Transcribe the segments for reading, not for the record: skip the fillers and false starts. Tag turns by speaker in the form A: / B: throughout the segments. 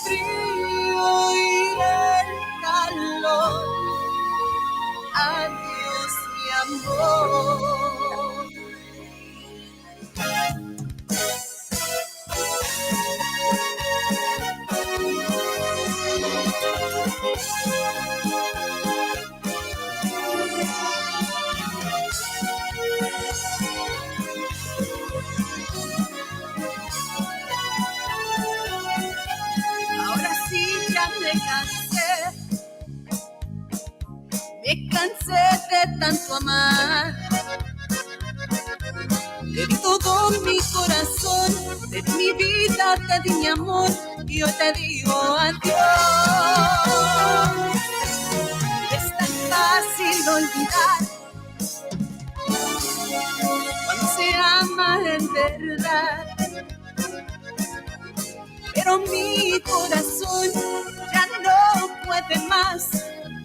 A: frío y el calor. Adiós, mi amor. Ahora sí ya me cansé de tanto amar. Te di todo mi corazón, te di mi vida, te di mi amor, y yo te digo adiós. Es tan fácil olvidar cuando se ama en verdad, pero mi corazón ya no puede más,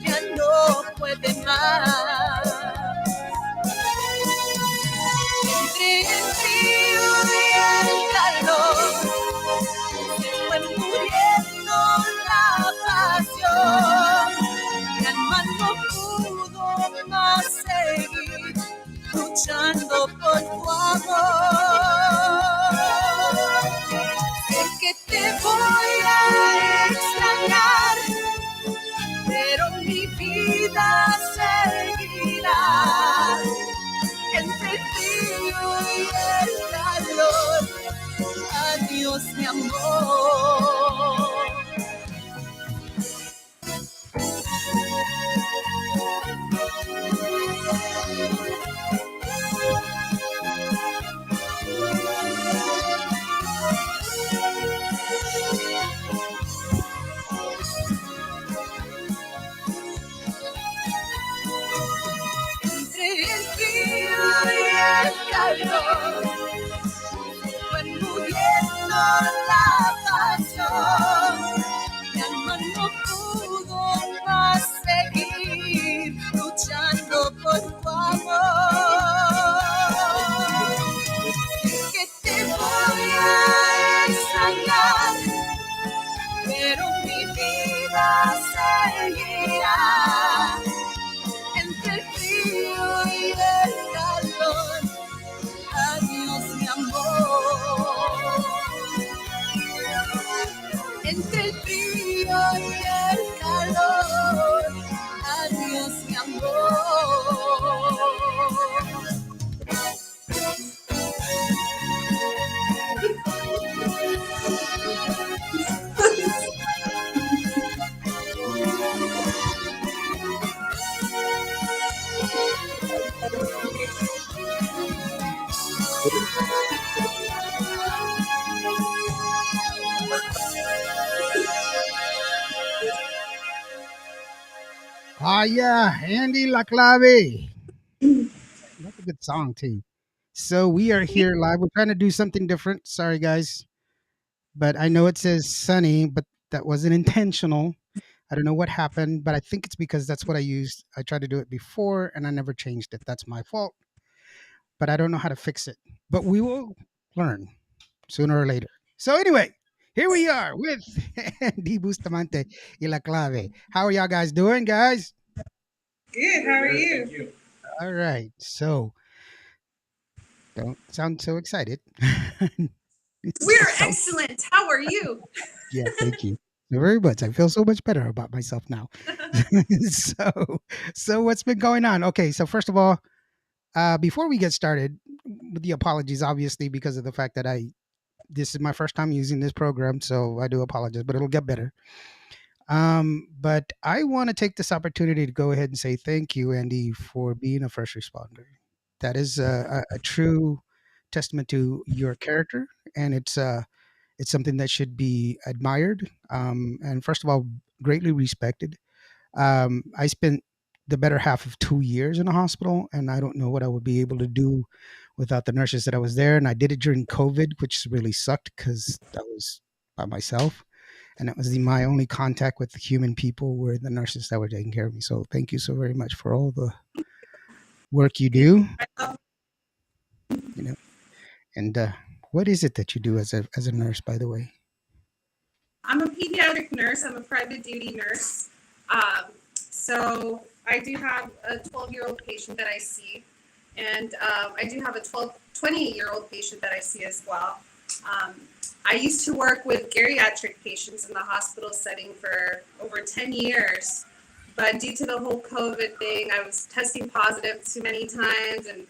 A: ya no puede más. Entre el frío y el calor se fue muriendo la pasión. Mi alma no pudo más seguir luchando por tu amor. Sé que te voy a extrañar, pero mi vida seguirá entre el frío y el calor. Adiós, mi amor. Entre el frío y el calor fue muriendo la pasión. Mi alma no pudo más seguir luchando por tu amor. Sé que te voy a extrañar, pero mi vida seguirá entre el frío y el calor. Adiós, mi amor. Entre el frío y el calor. Adiós, mi amor.
B: Ah, yeah, Andy La Clave. That's a good song, too. So we are here live. We're trying to do something different. Sorry, guys. But I know it says sunny, but that wasn't intentional. I don't know what happened, but I think it's because that's what I used. I tried to do it before and I never changed it. That's my fault. But I don't know how to fix it. But we will learn sooner or later. So, anyway, here we are with Andie Bustamante y La Clave. How are y'all guys doing, guys?
A: Good, how are you?
B: All right. So, don't sound so excited.
A: We're excellent. How are you?
B: Yeah, thank you very much. I feel so much better about myself now. so, so what's been going on? Okay, so first of all, before we get started, with the apologies, obviously, because of the fact that this is my first time using this program, so I do apologize, but it'll get better. But I want to take this opportunity to go ahead and say thank you, Andy, for being a first responder. That is a true testament to your character, and it's something that should be admired. And first of all, greatly respected. I spent the better half of 2 years in a hospital, and I don't know what I would be able to do without the nurses that I was there. And I did it during COVID, which really sucked because I was by myself. And that was my only contact with human people were the nurses that were taking care of me. So thank you so very much for all the work you do. You know, and what is it that you do as a nurse, by the way?
A: I'm a pediatric nurse. I'm a private duty nurse. So I do have a 12-year-old patient that I see, and I do have a 28-year-old patient that I see as well. Um, I used to work with geriatric patients in the hospital setting for over 10 years, but due to the whole COVID thing, I was testing positive too many times, and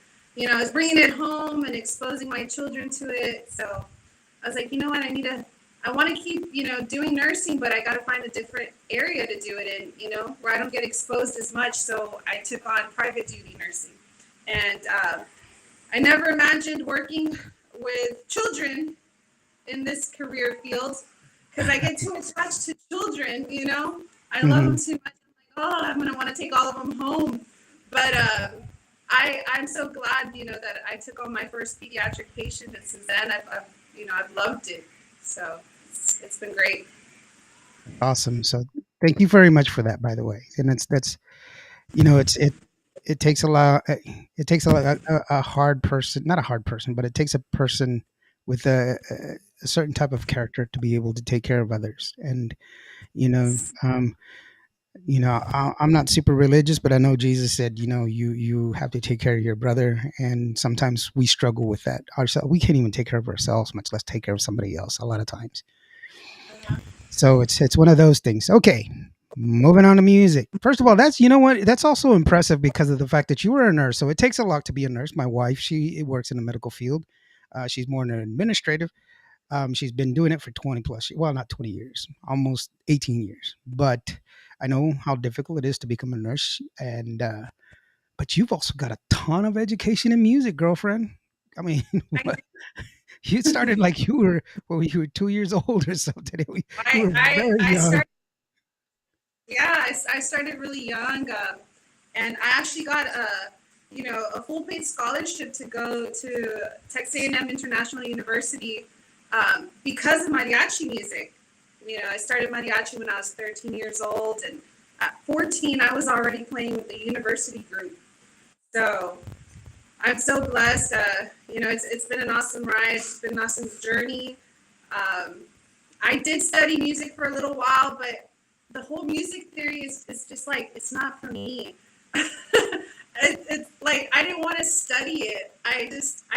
A: I was bringing it home and exposing my children to it. So I was like, you know what, I want to keep, doing nursing, but I got to find a different area to do it in, where I don't get exposed as much. So I took on private duty nursing. And I never imagined working with children in this career field because I get too attached to children, I love them
B: Hmm.
A: too much. I'm like, oh, I'm going to want to take all of them home. But I'm so glad, that I took on my first pediatric patient. And since then, I've loved it. So it's been great.
B: Awesome. So thank you very much for that, by the way. And that's it takes a lot. It takes a hard person, not a hard person, but it takes a person with a certain type of character to be able to take care of others. And you know, um, I'm not super religious, but I know Jesus said, you have to take care of your brother, and sometimes we struggle with that ourselves. We can't even take care of ourselves, much less take care of somebody else. A lot of times, so it's one of those things. Okay, moving on to music. First of all, that's you know what that's also impressive because of the fact that you were a nurse. So it takes a lot to be a nurse. My wife, she works in the medical field. She's more in an administrative. She's been doing it for 20 plus, well, not 20 years, almost 18 years. But I know how difficult it is to become a nurse. And, but you've also got a ton of education in music, girlfriend. I mean, what? You started like you were 2 years old or something. You
A: I,
B: were
A: I,
B: very
A: I
B: young.
A: started, yeah, I started really young. And I actually got a full paid scholarship to go to Texas A&M International University because of mariachi music. I started mariachi when I was 13 years old, and at 14, I was already playing with the university group. So I'm so blessed. It's been an awesome ride. It's been an awesome journey. Um, I did study music for a little while, but the whole music theory is just like, it's not for me. It's like, I didn't want to study it. I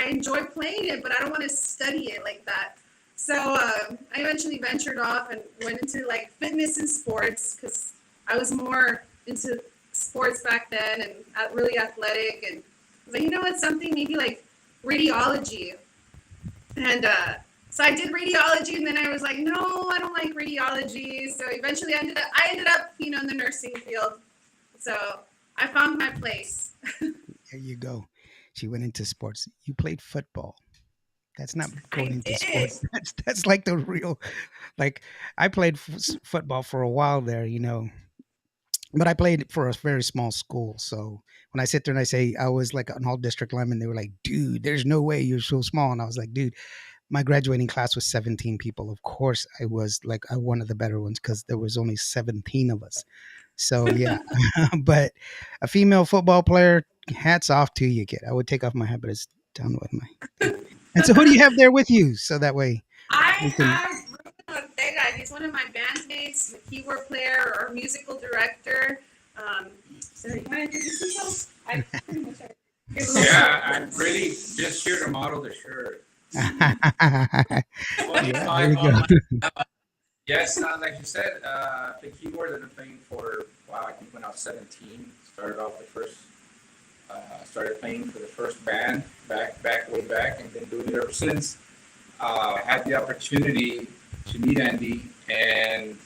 A: enjoy playing it, but I don't want to study it like that. So I eventually ventured off and went into like fitness and sports because I was more into sports back then and really athletic. And I was like, you know what, something maybe like radiology. And so I did radiology, and then I was like, no, I don't like radiology. So eventually, I ended up, in the nursing field. So I found my place.
B: There you go. She went into sports. You played football. That's not going
A: I
B: into
A: did.
B: sports. That's like the real, like I played football for a while there, but I played for a very small school. So when I sit there and I say I was like an all district lineman, they were like, dude, there's no way you're so small. And I was like, dude, my graduating class was 17 people. Of course, I was like one of the better ones because there was only 17 of us. So yeah, but a female football player, hats off to you, kid. I would take off my hat, but it's done with my thing. And so, who do you have there with you? So that way
A: I
B: we can.
A: have Ruben Ortega. He's one of my bandmates, a keyboard player or musical director. So you want to introduce yourself? I pretty much have.
C: Yeah, I'm really just here to model the shirt.
B: Yeah, there
C: 25
B: you
C: on
B: go.
C: my. Yes, like you said, the keyboard that I've been playing for, wow, I think when I was 17, started off the first, started playing for the first band way back, and been doing it ever since. Had the opportunity to meet Andie, and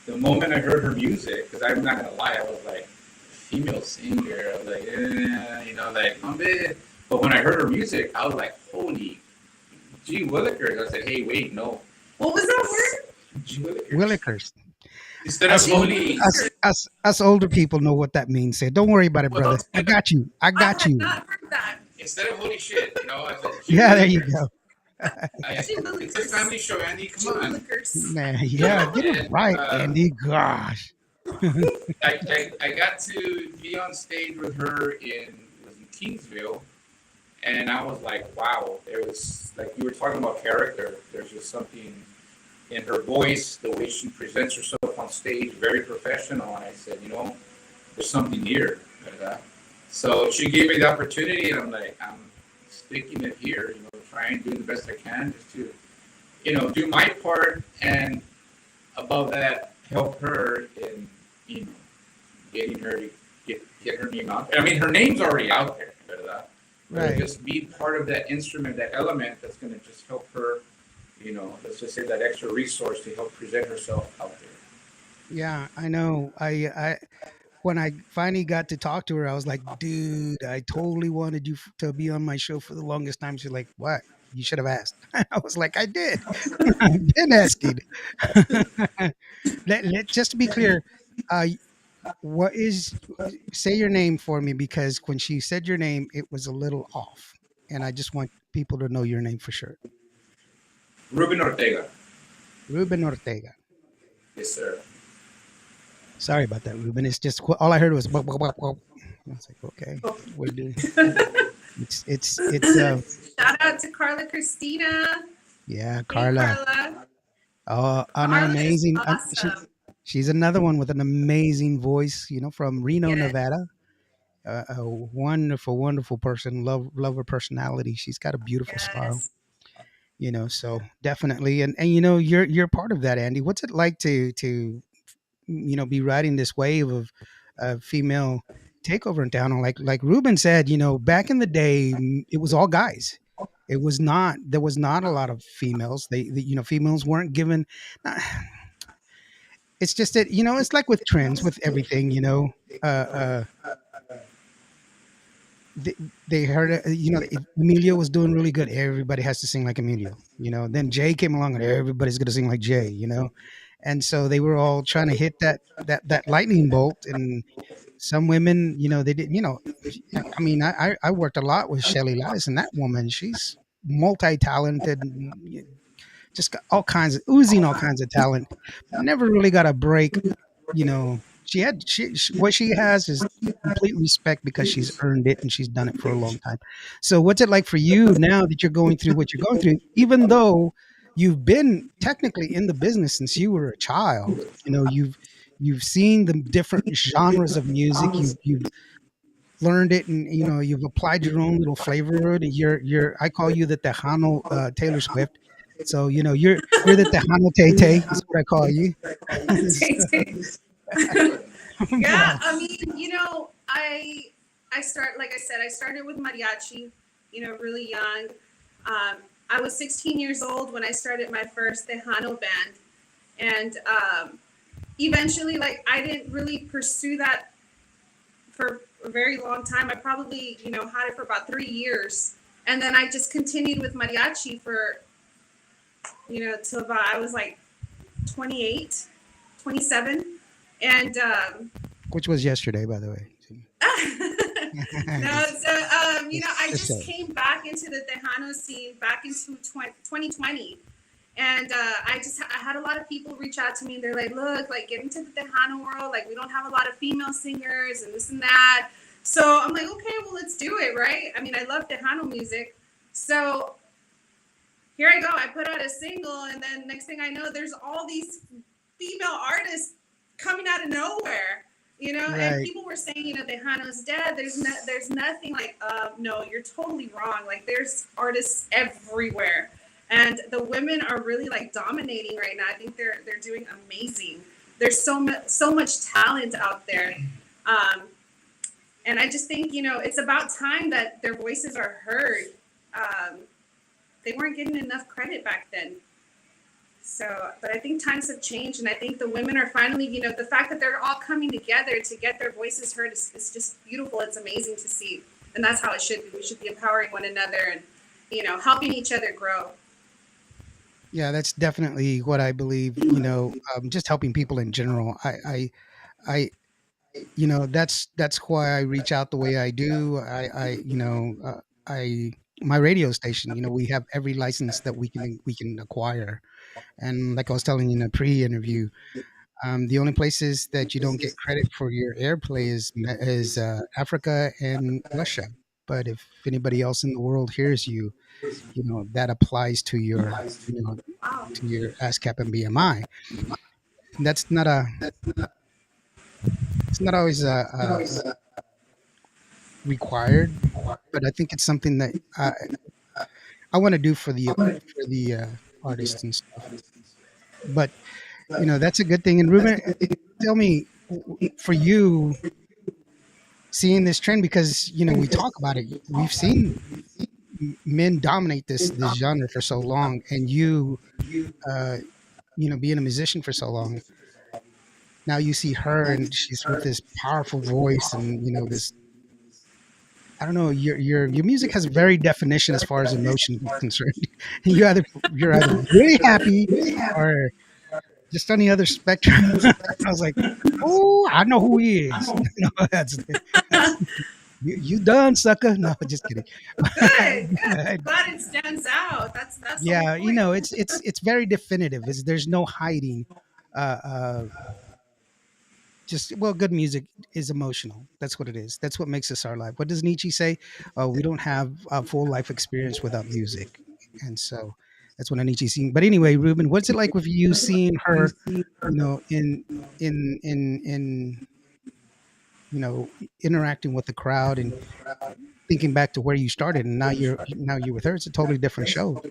C: the moment I heard her music, because I'm not gonna lie, I was like, female singer. I was like, like, I'm bit. But when I heard her music, I was like, holy gee willikers. I said, hey, wait, no.
A: What was that word?
C: Gee willikers.
B: Willikers.
C: Instead of
B: Us,
A: Gee
C: holy,
B: us,
A: willikers.
B: us older people know what that means. Say, don't worry about it,
C: well,
B: brother. I got you. I
A: I
B: got
A: had
B: you.
A: not heard that.
C: instead of holy shit, I said, gee
B: Yeah, there you
C: willikers.
B: go.
A: Gee
C: It's a
A: willikers.
C: family show, Andy.
A: Gee
C: Come on.
A: willikers.
B: Man, yeah, get it
C: And
B: right, Andy. Gosh.
C: I got to be on stage with her was in Kingsville, and I was like, wow, there was like you were talking about character. There's just something in her voice, the way she presents herself on stage, very professional. And I said, there's something here. ¿Verdad? So she gave me the opportunity, and I'm like, I'm sticking it here, trying to do the best I can just to, do my part, and above that, help her in, getting her to get her name out there. I mean, her name's already out there, ¿verdad? But
B: Right.
C: just be part of that instrument, that element that's going to just help her, let's just say that extra resource to help present herself out there.
B: Yeah, I know. I when I finally got to talk to her, I was like, dude, I totally wanted you to be on my show for the longest time. She's like, what? You should have asked. I was like, I did. I've been asking. Just to be clear, uh, what is, say your name for me, because when she said your name, it was a little off. And I just want people to know your name for sure.
C: Ruben Ortega.
B: Ruben Ortega.
C: Yes, sir.
B: Sorry about that, Ruben. It's just all I heard was. Bop, bop, bop, bop. I was like, okay, we're doing. It's.
A: Shout out to Carla Christina.
B: Yeah,
A: Hey,
B: Carla.
A: Carla.
B: Oh, an
A: Carla is
B: amazing.
A: awesome.
B: She's another one with an amazing voice. From Reno,
A: Yes.
B: Nevada. A wonderful, wonderful person. Love her personality. She's got a beautiful smile.
A: Yes.
B: So definitely, and you're part of that, Andy. What's it like to be riding this wave of female takeover in town? Like Ruben said, back in the day, it was all guys. It was not. There was not a lot of females. Females weren't given. It's just that it's like with trends, with everything. Uh, uh, they, they heard Emilio was doing really good. Everybody has to sing like Emilio. Then Jay came along and everybody's going to sing like Jay. And so they were all trying to hit that lightning bolt. And some women, they did. I mean, I worked a lot with Shelly Lattis, and that woman, she's multi-talented, just got all kinds of oozing all kinds of talent. Never really got a break. What she has is complete respect because she's earned it and she's done it for a long time. So what's it like for you now that you're going through what you're going through, even though you've been technically in the business since you were a child? You've seen the different genres of music. You've learned it, and you've applied your own little flavor to it. You're I call you the Tejano Taylor Swift. So you're the Tejano Tay Tay. That's what I call you.
A: Yeah, I mean, like I said, I started with mariachi, really young. I was 16 years old when I started my first Tejano band, and eventually, like, I didn't really pursue that for a very long time. I probably, had it for about 3 years, and then I just continued with mariachi for, till about I was like 28, 27. And
B: Which was yesterday, by the way.
A: no, so I
B: Just
A: just
B: saying.
A: came back into the Tejano scene back into 2020, and I had a lot of people reach out to me, and they're like, "Look, like, get into the Tejano world. Like, we don't have a lot of female singers and this and that." So I'm like, "Okay, well, let's do it, right?" I mean, I love Tejano music, so here I go. I put out a single, and then next thing I know, there's all these female artists coming out of nowhere, and
B: Right.
A: people were saying, Tejano's dead. There's nothing like, no, you're totally wrong. Like, there's artists everywhere, and the women are really like dominating right now. I think they're doing amazing. There's so much talent out there, um, and I just think it's about time that their voices are heard. Um, they weren't getting enough credit back then. So, but I think times have changed, and I think the women are finally, the fact that they're all coming together to get their voices heard is just beautiful. It's amazing to see, and that's how it should be. We should be empowering one another and, helping each other grow.
B: Yeah, that's definitely what I believe. Just helping people in general. I that's why I reach out the way I do. I my radio station. We have every license that we can acquire, and like I was telling you in a pre-interview, the only places that you don't get credit for your airplay is Africa and Russia. but if anybody else in the world hears you, that applies to your,
A: Wow.
B: to your ASCAP and BMI. And it's not always required, but I think it's something that I want to do for the artists and stuff. But that's a good thing. And Ruben, tell me, for you, seeing this trend, because we talk about it, we've seen men dominate this genre for so long, and uh, being a musician for so long, now you see her and she's with this powerful voice, and this, I don't know, your music has very definition as far as emotion is concerned. You're either really happy or just on the other spectrum. I was like, oh, I know who he is. No, that's you done, sucker. No, just kidding.
A: Good,
B: But,
A: good. Glad it stands out. That's the whole
B: yeah,
A: point.
B: it's very definitive. There's no hiding. Uh, just, well, good music is emotional. That's what it is. That's what makes us our life. What does Nietzsche say? We don't have a full life experience without music. And so that's what Nietzsche seen. But anyway, Ruben, what's it like with you seeing her, in interacting with the crowd and thinking back to where you started, and now you're with her? It's a totally different show.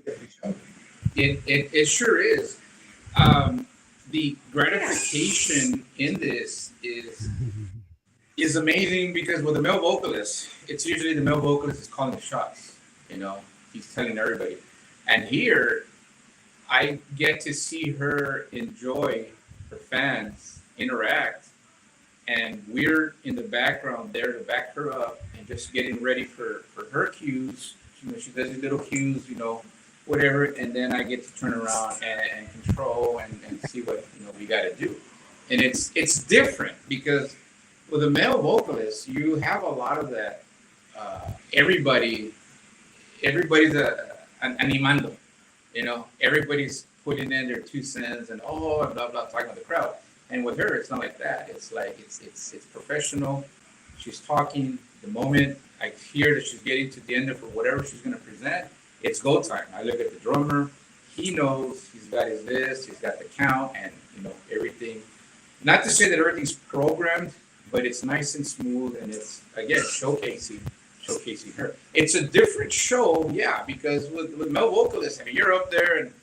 C: It sure is. Um, the gratification in this is amazing because with the male vocalist, it's usually the male vocalist is calling the shots. You know, he's telling everybody. And here, I get to see her enjoy her fans interact, and we're in the background there to back her up and just getting ready for her cues. She does these little cues, whatever, and then I get to turn around and control and see what we got to do. And it's different because with a male vocalist, you have a lot of that. Everybody's an animando, everybody's putting in their 2 cents and and blah blah talking to the crowd. And with her, it's not like that. It's like it's professional. She's talking. The moment I hear that she's getting to the end of whatever she's going to present, it's go time. I look at the drummer. He knows he's got his list. He's got the count, and everything. Not to say that everything's programmed, but it's nice and smooth, and it's again showcasing her. It's a different show, yeah, because with male vocalists, I mean, you're up there and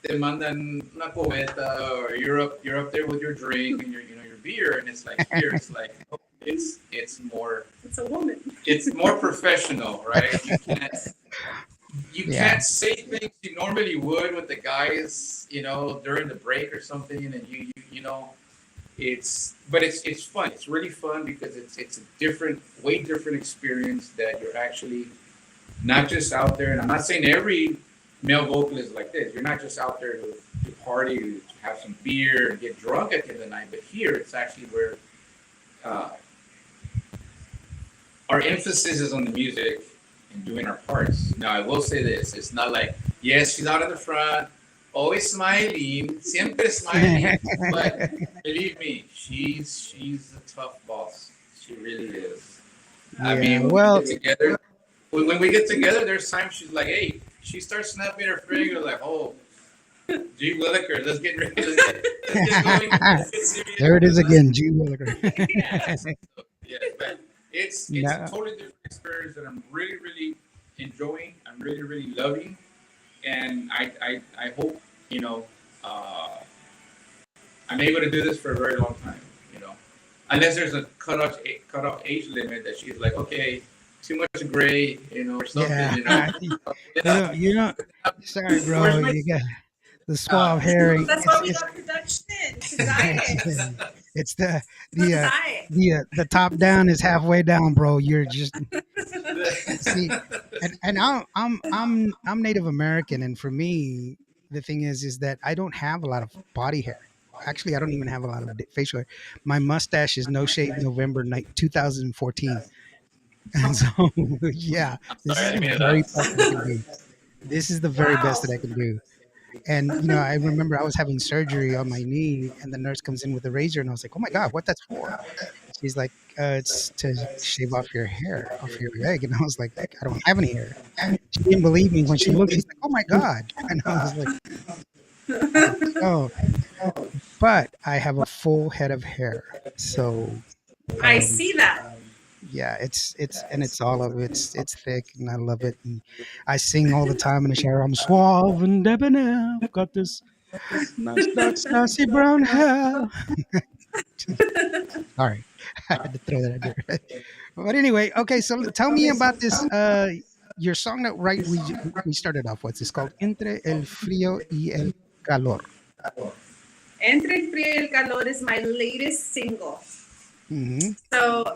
C: te mandan una cubeta, or you're up there with your drink and your beer, and it's like here, it's like it's more
A: It's a woman.
C: it's more professional, right? You
B: Yeah.
C: can't say things you normally would with the guys, during the break or something, and it's fun. It's really fun because it's a way different experience that you're actually not just out there. And I'm not saying every male vocalist is like this. You're not just out there to party, to have some beer, and get drunk at the end of the night. But here, it's actually where uh, our emphasis is on the music and doing our parts. Now, I will say this: it's not like, yes, she's out in the front, always smiling, siempre smiling. But believe me, she's a tough boss. She really is. I
B: Yeah.
C: mean,
B: Well,
C: when we get together, there's times she's like, hey, she starts snapping her finger like, oh, gee Willikers, let's get going. Let's get serious.
B: there it is again, G. Williker.
C: Yes. Yeah, but it's a
B: No.
C: totally different experience that I'm really, really enjoying. I'm really, really loving. And I hope, uh, I'm able to do this for a very long time, unless there's a cutoff age limit that she's like, okay, too much gray, or something,
B: Yeah. You know, sorry,
C: Where's
B: bro.
C: my
B: You got the
C: uh,
B: suave hair.
A: That's why we got production to diet.
B: It's the
A: For the
B: the uh,
A: diet.
B: the top down is halfway down, bro. You're just see, and I'm Native American, and for me, the thing is that I don't have a lot of body hair. Actually, I don't even have a lot of facial hair. My mustache is no shave November 2014, and so yeah,
C: I'm
B: this
C: sorry, I
B: is
C: didn't
B: the
C: mean to
B: very
C: laugh.
B: best that I can do. This is the very best
A: Wow.
B: that I can do. And I remember I was having surgery on my knee, and the nurse comes in with a razor, and I was like, "Oh my god, what that's for?" She's like, it's to shave off your hair off your leg. And I was like, I don't have any hair. She didn't believe me when she looked. She's like, oh my God. And I was like, I don't. But I have a full head of hair. So
A: I
B: um,
A: see that.
B: yeah, it's all of it's thick and I love it. And I sing all the time in the shower. I'm suave and debonair. I've got this nice dark sassy brown hair. Sorry, I had to throw that out there. But anyway, okay. So tell me about this. Your song that we started off with is called "Entre el frío y el calor."
A: Entre el frío y el calor is my latest single.
B: Hmm.
A: So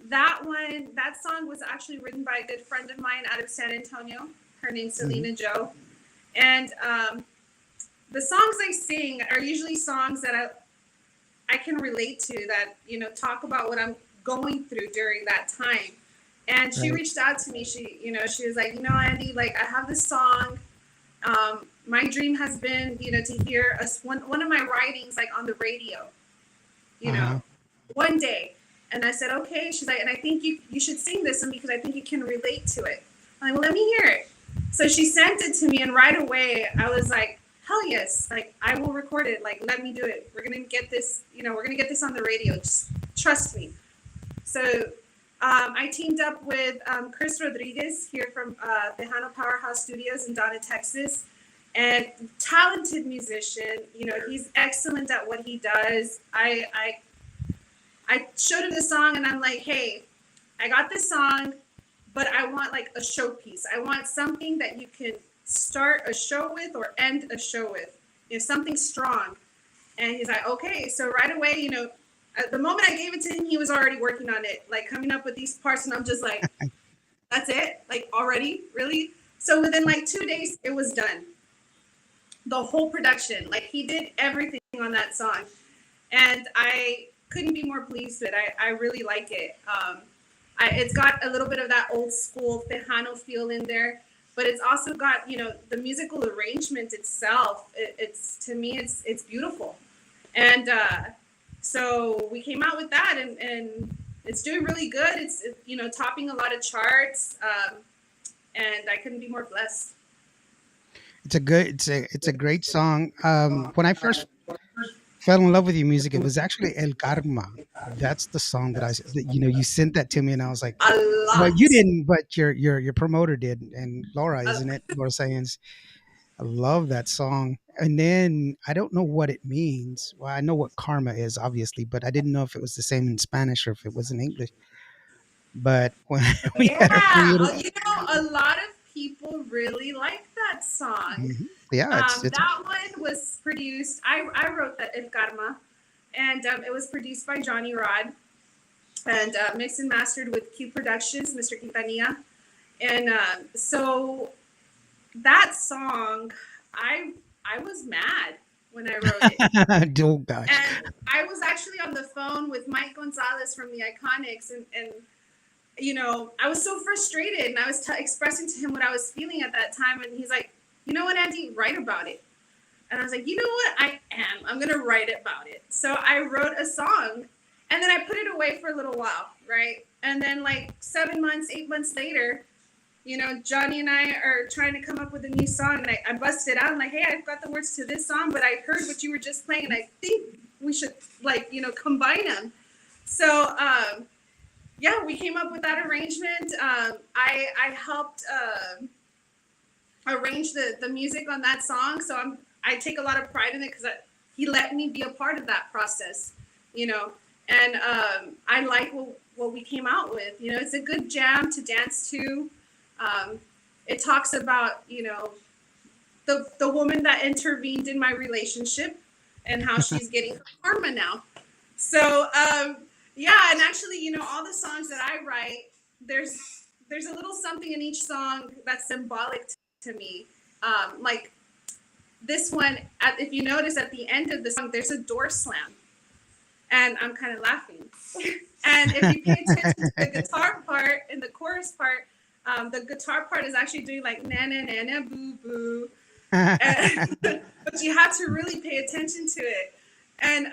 A: that song was actually written by a good friend of mine out of San Antonio. Her name's
B: Hmm.
A: Selena Joe, and the songs I sing are usually songs that I can relate to, that talk about what I'm going through during that time. And she
B: Right.
A: reached out to me. She was like, Andie, like I have this song. My dream has been, to hear one of my writings like on the radio, you
B: Uh
A: know,
B: huh.
A: one day. And I said, okay. She's like, and I think you should sing this one because I think you can relate to it. I'm like, well, let me hear it. So she sent it to me, and right away I was like, hell yes, like I will record it. Like, let me do it. We're gonna get this, we're gonna get this on the radio. Just trust me. So I teamed up with Chris Rodriguez here from Tejano Powerhouse Studios in Donna, Texas, and talented musician. He's excellent at what he does. I showed him the song, and I'm like, hey, I got this song, but I want like a showpiece. I want something that you can start a show with or end a show with. Something strong. And he's like, okay. So right away, at the moment I gave it to him, he was already working on it, like coming up with these parts. And I'm just like, that's it? Like already? Really? So within like 2 days, it was done. The whole production. Like he did everything on that song. And I couldn't be more pleased with it. I really like it. It's got a little bit of that old school Tejano feel in there, but it's also got the musical arrangement itself. It's to me, it's beautiful, and so we came out with that, and it's doing really good. It's topping a lot of charts, and I couldn't be more blessed.
B: It's a great song. When I first fell in love with your music, it was actually El Karma. That's the song that you sent that to me, and I was like,
A: A
B: well, you
A: lot.
B: didn't, but your promoter did, and Laura, isn't it? Laura Sayans. I love that song. And then I don't know what it means. Well, I know what karma is, obviously, but I didn't know if it was the same in Spanish or if it was in English. But when we
A: Yeah,
B: had our creative,
A: a lot of people really like that song.
B: mhm, yeah, it's
A: That one was produced. I wrote that El Karma, and it was produced by Johnny Rod, and mixed and mastered with Q Productions, Mr. Quintanilla. And so that song, I was mad when I wrote it.
B: oh gosh.
A: And I was actually on the phone with Mike Gonzalez from the Iconics, and I was so frustrated, and I was expressing to him what I was feeling at that time, and he's like, you know what, Andie, write about it. And I was like, you know what, I am. I'm gonna write about it. So I wrote a song, and then I put it away for a little while, right? And then like 7 months, 8 months later, Johnny and I are trying to come up with a new song, and I busted out. I'm like, hey, I've got the words to this song, but I heard what you were just playing, and I think we should combine them. So yeah, we came up with that arrangement. I helped arrange the music on that song, so I take a lot of pride in it because he let me be a part of that process, and I like what we came out with. It's a good jam to dance to. It talks about the woman that intervened in my relationship and how she's getting karma now. So yeah, and actually, all the songs that I write, there's a little something in each song that's symbolic to me. Like this one, if you notice at the end of the song, there's a door slam, and I'm kind of laughing. And if you pay attention to the guitar part and the chorus part, the guitar part is actually doing like na na na na boo boo, but you have to really pay attention to it. And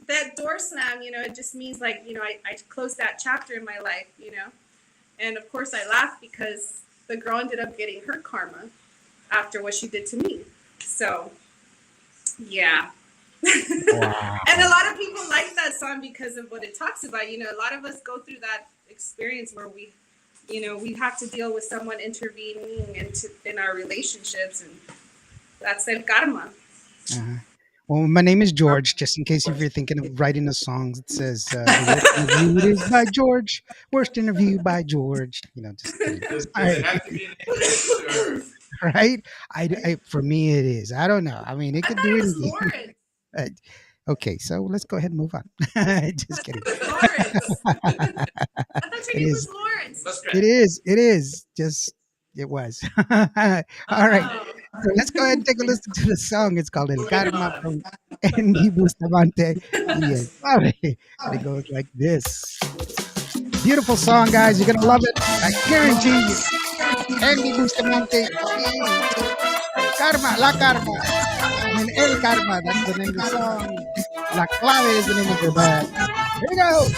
A: that door door slam, it just means like, I closed that chapter in my life. And of course I laughed because the girl ended up getting her karma after what she did to me. So, yeah.
B: Wow.
A: And a lot of people like that song because of what it talks about. A lot of us go through that experience where we have to deal with someone intervening in our relationships, and that's el karma.
B: Uh-huh. Well, my name is George. Just in case if you're thinking of writing a song that says the worst interview it is by George, worst interview by George. Just kidding. All
C: Does
B: right,
C: it have to be in English or?
B: right? For me it is. I don't know. I mean, it
A: I
B: could
A: thought
B: do
A: it was
B: anything.
A: Lawrence.
B: Uh, okay, so let's go ahead and move on.
A: I
B: Just
A: thought
B: kidding.
A: it was Lawrence. I thought your
B: It
A: name
B: is.
A: was Lawrence.
C: Let's try.
B: It is. It is. Just it was. All right.
A: Oh.
B: So let's go ahead and take a listen to the song. It's called El
C: Moving
B: Karma
C: on.
B: from Andie Bustamante. Y el Suave. And it goes like this. Beautiful song, guys. You're gonna love it. I guarantee you. Andie Bustamante. Karma, La Karma. I mean El Karma. That's the name of the song. La Clave is the name of her band. Here we go.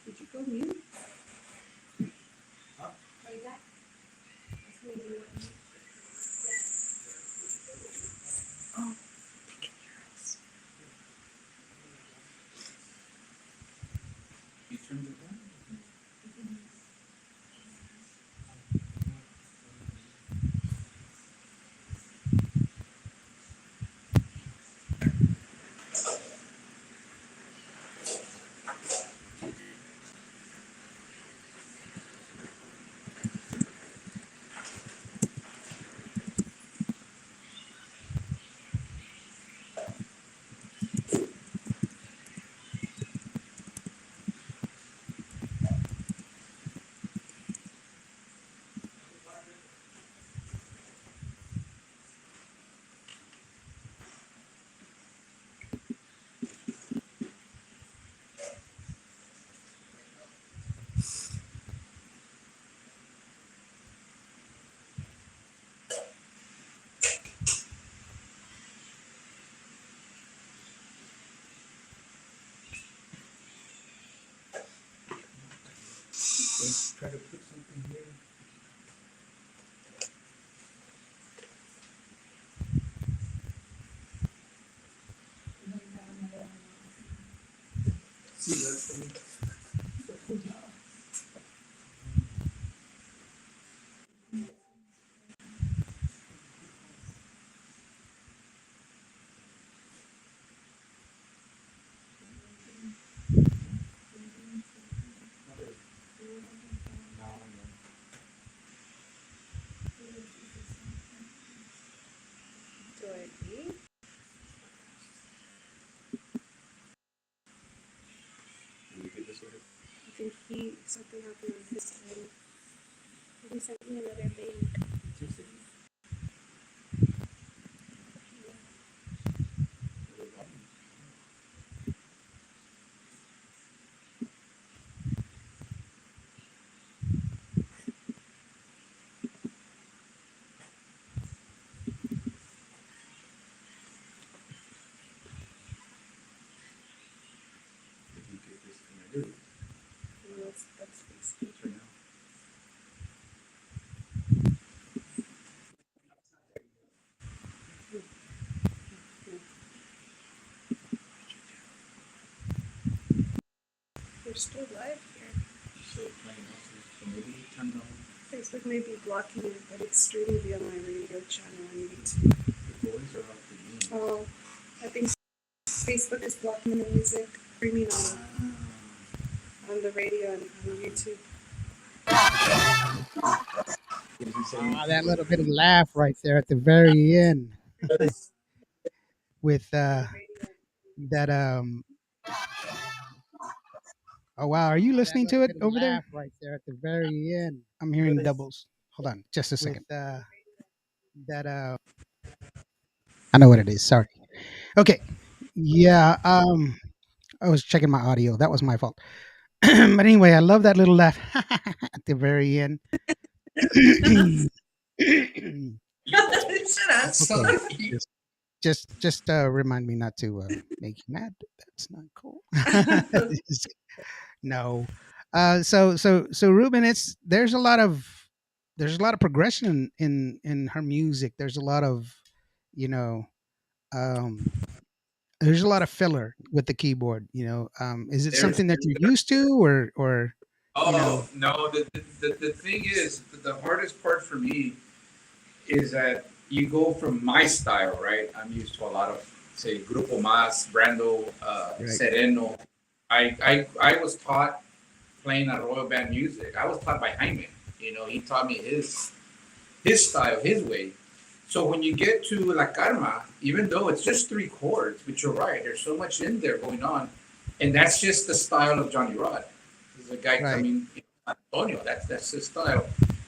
A: Did you go mute?
C: You turned it down? Let's try to put something here. See, that's the
A: Do I agree?
C: we get this order.
A: I think something happened with his time. He sent me another link.
C: Did you get this? Can I do it?
A: No, that's Facebook.
C: Right now.
A: We're still live here.
C: So playing also. So maybe turn it on.
A: Facebook may be blocking it, but it's streaming via my radio channel on YouTube.
C: The boys are off the game.
A: Oh, I think Facebook is blocking the music streaming on the radio and on YouTube.
C: Did he say
B: That little bit of laugh right there at the very end with that oh wow, are you listening to it over there? Right there at the very end. I'm hearing doubles. Hold on, just a second. With that I know what it is. Sorry. Okay. Yeah. I was checking my audio. That was my fault. But anyway, I love that little laugh at the very end.
C: Evil.
A: Shut up.
B: Okay.
C: So evil.
B: Just remind me not to make you mad. That's not cool. Just- no. So Ruben, it's there's a lot of progression in her music. There's a lot of, you know, um there's a lot of filler with the keyboard, you know. Is it
C: There's
B: something that you're used to, or you know,
C: oh no, the thing is the hardest part for me is that you go from my style, right? I'm used to a lot of say Grupo Mas, Brando,
B: right,
C: Sereno. I was taught playing a royal band music. I was taught by Jaime. You know, he taught me his style, his way. So when you get to La Karma, even though it's just three chords, but you're right, there's so much in there going on, and that's just the style of Johnny Rod. He's a guy
B: right,
C: coming, Antonio. That's his style.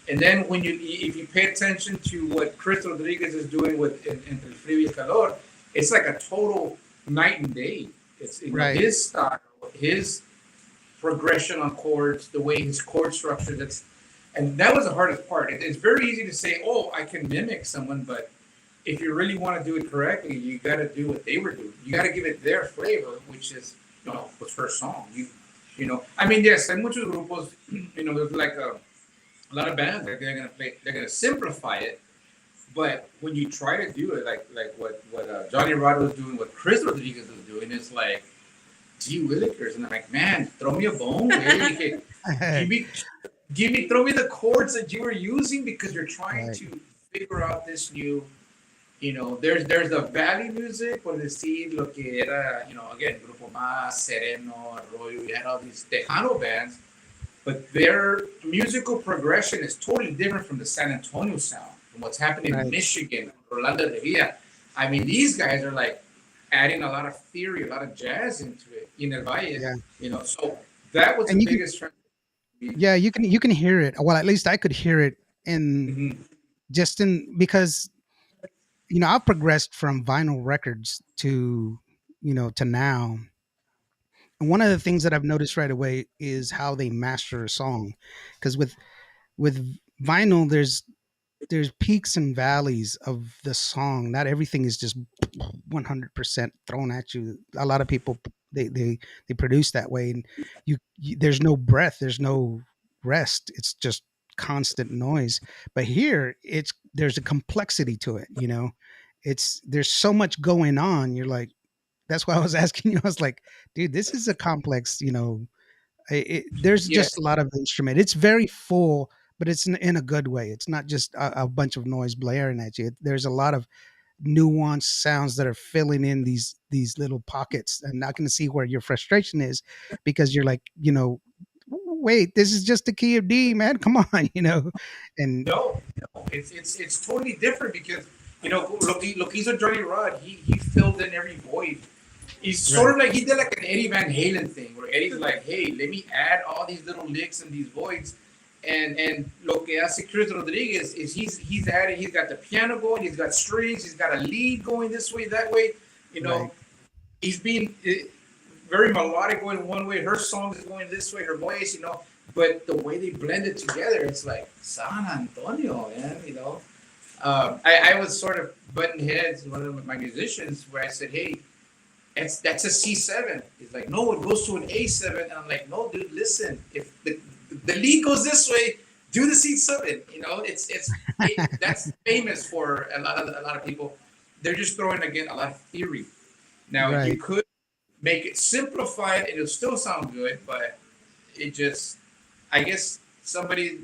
C: And then when you if you pay attention to what Chris Rodriguez is doing with Entre el Frío y el Calor, it's like a total night and day. It's
B: right.
C: his style, his progression on chords, the way his chord structure. That's and that was the hardest part. It's very easy to say, "Oh, I can mimic someone," but if you really want to do it correctly, you got to do what they were doing. You got to give it their flavor, which is what's her song. I mean, yes, hay muchos grupos. There's like a lot of bands that they're gonna play. They're gonna simplify it, but when you try to do it, like what Johnny Rod was doing, what Chris Rodriguez was doing, is like gee willikers, and I'm like, man, throw me a bone, man. Give me, throw me the chords that you were using because you're trying
B: Right.
C: to figure out this new. There's the valley music, por decir lo que era, again, Grupo Más, Sereno, Arroyo. We had all these Tejano bands, but their musical progression is totally different from the San Antonio sound, from what's happening in
B: Right.
C: Michigan, Orlando de Villa. I mean, these guys are like adding a lot of theory, a lot of jazz into it in El Valle.
B: Yeah.
C: So that was the
B: And you can,
C: biggest trend.
B: yeah, you can hear it. Well, at least I could hear it in
C: Mm-hmm.
B: just in because I've progressed from vinyl records to to now. And one of the things that I've noticed right away is how they master a song, because with vinyl, there's peaks and valleys of the song. Not everything is just 100% thrown at you. A lot of people they produce that way, and there's no breath, there's no rest. It's just constant noise. But here, there's a complexity to it. There's so much going on. You're like, that's why I was asking you. I was like, dude, this is a complex. There's just
C: Yes.
B: a lot of instrument. It's very full, but it's in a good way. It's not just a bunch of noise blaring at you. There's a lot of nuanced sounds that are filling in these little pockets, and I can see where your frustration is, because you're like, wait, this is just the key of D, man. Come on, and
C: No, no, it's totally different because look, he's a Johnny Rod. He filled in every void. He's sort
B: right,
C: of like he did like an Eddie Van Halen thing, where Eddie's like, hey, let me add all these little licks and these voids. And lo que hace Chris Rodriguez is he's got the piano going, he's got strings, he's got a lead going this way, that way. You
B: right,
C: know, he's being very melodic going one way, her song is going this way, her voice, but the way they blend it together, it's like San Antonio, man. I was sort of butting heads with one of my musicians where I said, hey, that's a C7. He's like, no, it goes to an A7. And I'm like, no, dude, listen. If the lead goes this way, do the C7. That's famous for a lot of people. They're just throwing again a lot of theory. Now you
B: right.
C: could make it simplified and it'll still sound good, but it just, I guess somebody,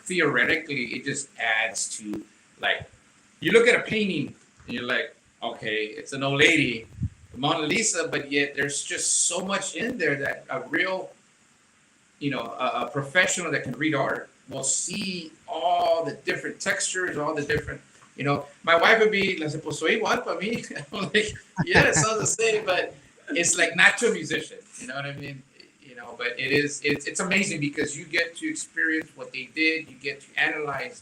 C: theoretically, it just adds to, like, you look at a painting and you're like, okay, it's an old lady, Mona Lisa, but yet there's just so much in there that a real, a professional that can read art will see all the different textures, all the different, my wife would be like, pues soy igual para mí. I'm like, yeah, it sounds the same, but it's like not to a musician, you know what I mean? But it's amazing because you get to experience what they did, you get to analyze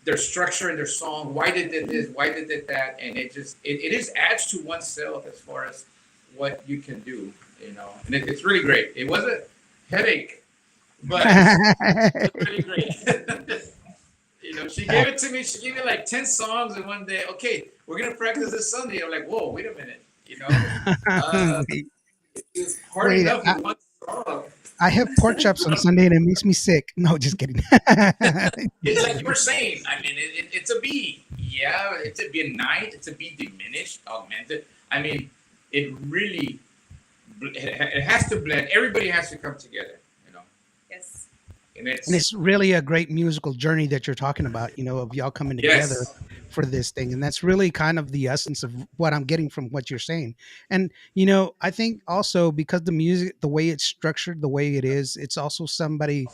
C: their structure in their song, why they did this, why they did that, and it just adds to oneself as far as what you can do, and it's really great. It was a headache, but it's really great. She gave it to me. She gave me like 10 songs in one day. Okay, we're gonna practice this Sunday. I'm like, whoa, wait a minute. Uh,
B: wait,
C: it's hard
B: wait,
C: enough with one song.
B: I have pork chops on Sunday and it makes me sick. No, just kidding.
C: It's like you were saying. I mean, it's a B. Yeah, it's a B night. It's a B diminished, augmented. I mean, it really it has to blend. Everybody has to come together. You know,
A: Yes.
C: and
B: And
C: it's
B: it's really a great musical journey that you're talking about, of y'all coming together
C: yes,
B: for this thing. And that's really kind of the essence of what I'm getting from what you're saying. And, I think also because the music, the way it's structured, the way it is, it's also somebody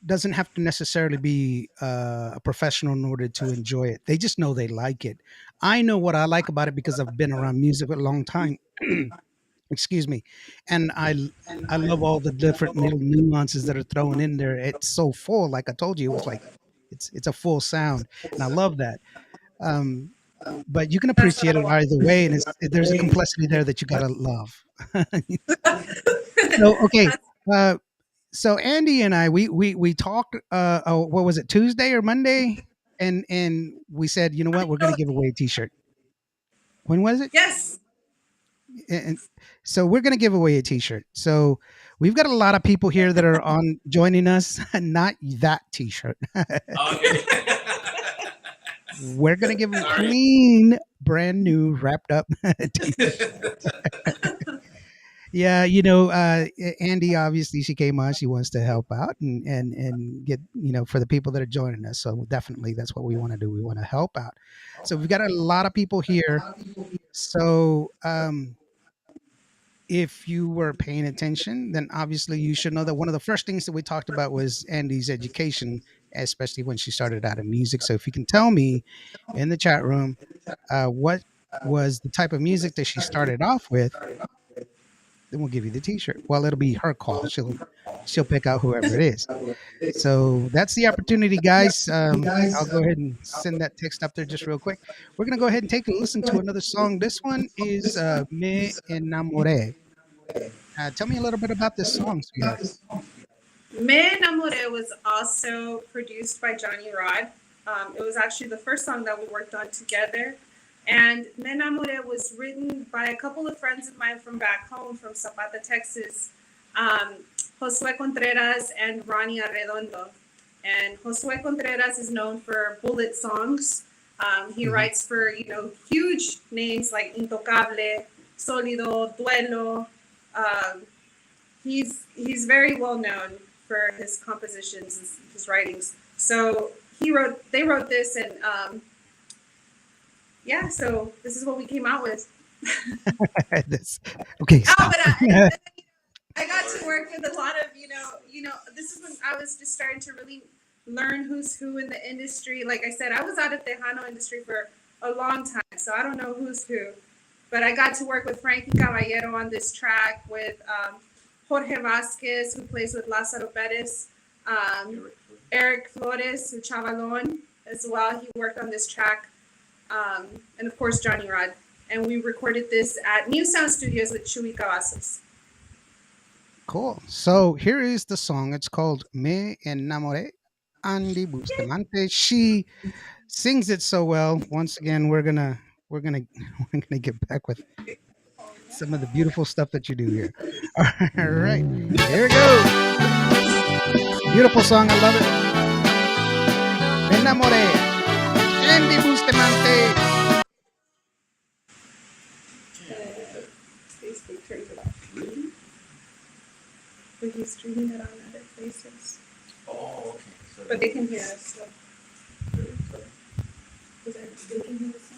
B: doesn't have to necessarily be a professional in order to enjoy it. They just know they like it. I know what I like about it because I've been around music for a long time. Excuse me. And I love all the different little nuances that are thrown in there. It's so full, like I told you, it was like it's a full sound, and I love that. Um, but you can
A: That's what
B: appreciate
A: I
B: it
A: want.
B: either way, and there's a complexity there that you gotta love. So okay, uh, so Andy and I we talked. What was it, Tuesday or Monday? And we said, you know what, we're gonna give away a T-shirt. When was it?
A: Yes.
B: And so we're going to give away a t-shirt. So we've got a lot of people here that are on joining us. Not that t-shirt.
C: okay.
B: We're going to give a
C: Sorry.
B: clean, brand new, wrapped up t-shirt. Yeah, Andy, obviously she came on. She wants to help out and get, for the people that are joining us. So definitely that's what we want to do. We want to help out. So we've got a lot of people here. So if you were paying attention, then obviously you should know that one of the first things that we talked about was Andy's education, especially when she started out in music. So if you can tell me in the chat room what was the type of music that she started off with, then we'll give you the T-shirt. Well, it'll be her call. She'll pick out whoever it is. So that's the opportunity, guys. I'll go ahead and send that text up there just real quick. We're gonna go ahead and take a listen to another song. This one is "Me Enamoré." Tell me a little bit about this song, sweetheart.
A: Me Enamoré was also produced by Johnny Rod. It was actually the first song that we worked on together. And Me Enamoré was written by a couple of friends of mine from back home, from Zapata, Texas, um, Josue Contreras and Ronnie Arredondo. And Josue Contreras is known for bullet songs. He
B: Mhm.
A: writes for, huge names like Intocable, Sólido, Duelo. Um, he's very well known for his compositions and his writings. So they wrote this, and yeah. So this is what we came out with.
B: That's, okay,
A: Oh,
B: stop.
A: but I got to work with a lot of This is when I was just starting to really learn who's who in the industry. Like I said, I was out of the Tejano industry for a long time, so I don't know who's who. But I got to work with Frankie Caballero on this track, with Jorge Vasquez, who plays with Lázaro Perez, Eric Flores, who Chavalon as well. He worked on this track, and of course Johnny Rod. And we recorded this at New Sound Studios with Chuy Cavazos.
B: Cool. So here is the song. It's called "Me Enamoré." Andie Bustamante. She sings it so well. Once again, we're gonna we're gonna get back with some of the beautiful stuff that you do here. All right, here we go. Beautiful song. I love it. Me enamoré. Andie Bustamante.
A: Facebook turns it off. But he's streaming it on other places.
C: Oh, okay. So
A: But they can hear us still. They can hear us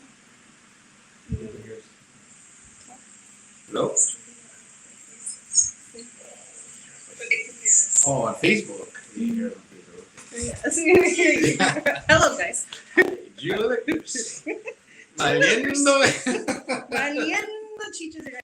C: hello. Oh, on Facebook. You hear it on Facebook.
A: Yeah, so we can hear you. Hello, guys.
C: Julius. Valiendo.
A: Valiendo chichos de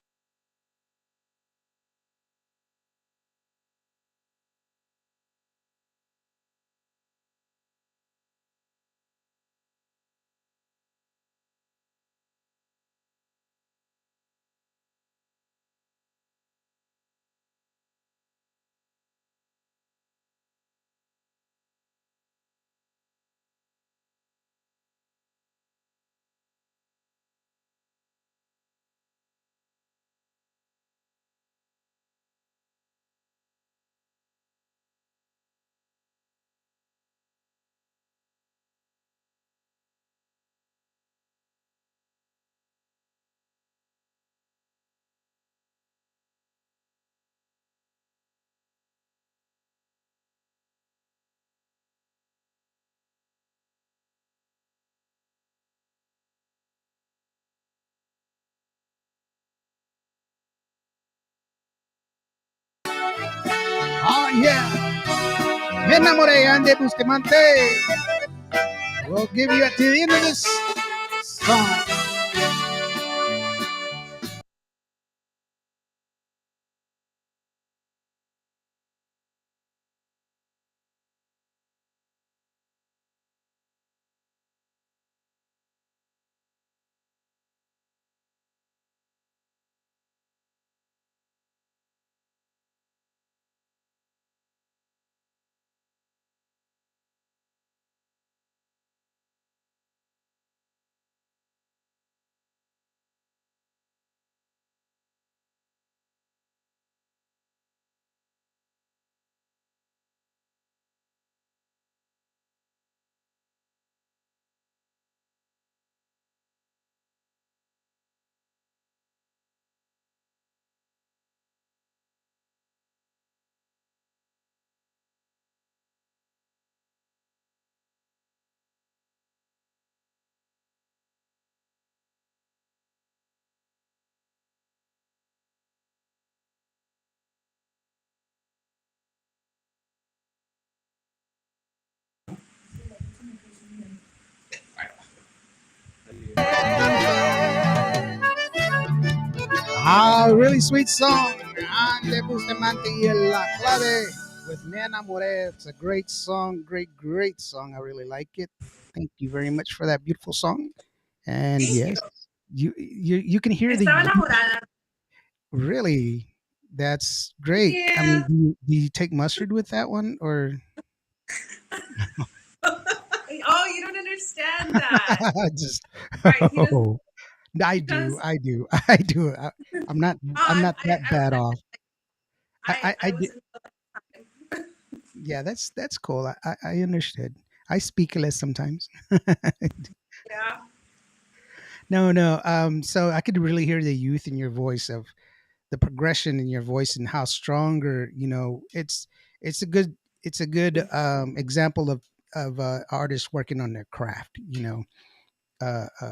B: Yeah. Me enamoré, Andie Bustamante. We'll give you at the end of this song. Ah, really sweet song. Andie Bustamante y La Clave with Me Enamoré. It's a great song. Great, great song. I really like it. Thank you very much for that beautiful song. And
A: Thank you.
B: yes, you can hear the
A: Estaba
B: youth.
A: enamorada.
B: Really, that's great. I mean,
A: Yeah.
B: do you take mustard with that one or
A: Oh, you don't understand that.
B: just?
A: Right. He doesn't
B: Oh, I do.
A: because
B: I do. I do. I'm not. I'm not that
A: I
B: bad off. I
A: I
B: did.
A: was in
B: Yeah, that's cool. I understood. I speak less sometimes.
A: yeah.
B: No, no. So I could really hear the youth in your voice, of the progression in your voice, and how stronger. It's a good. It's a good example of artists working on their craft.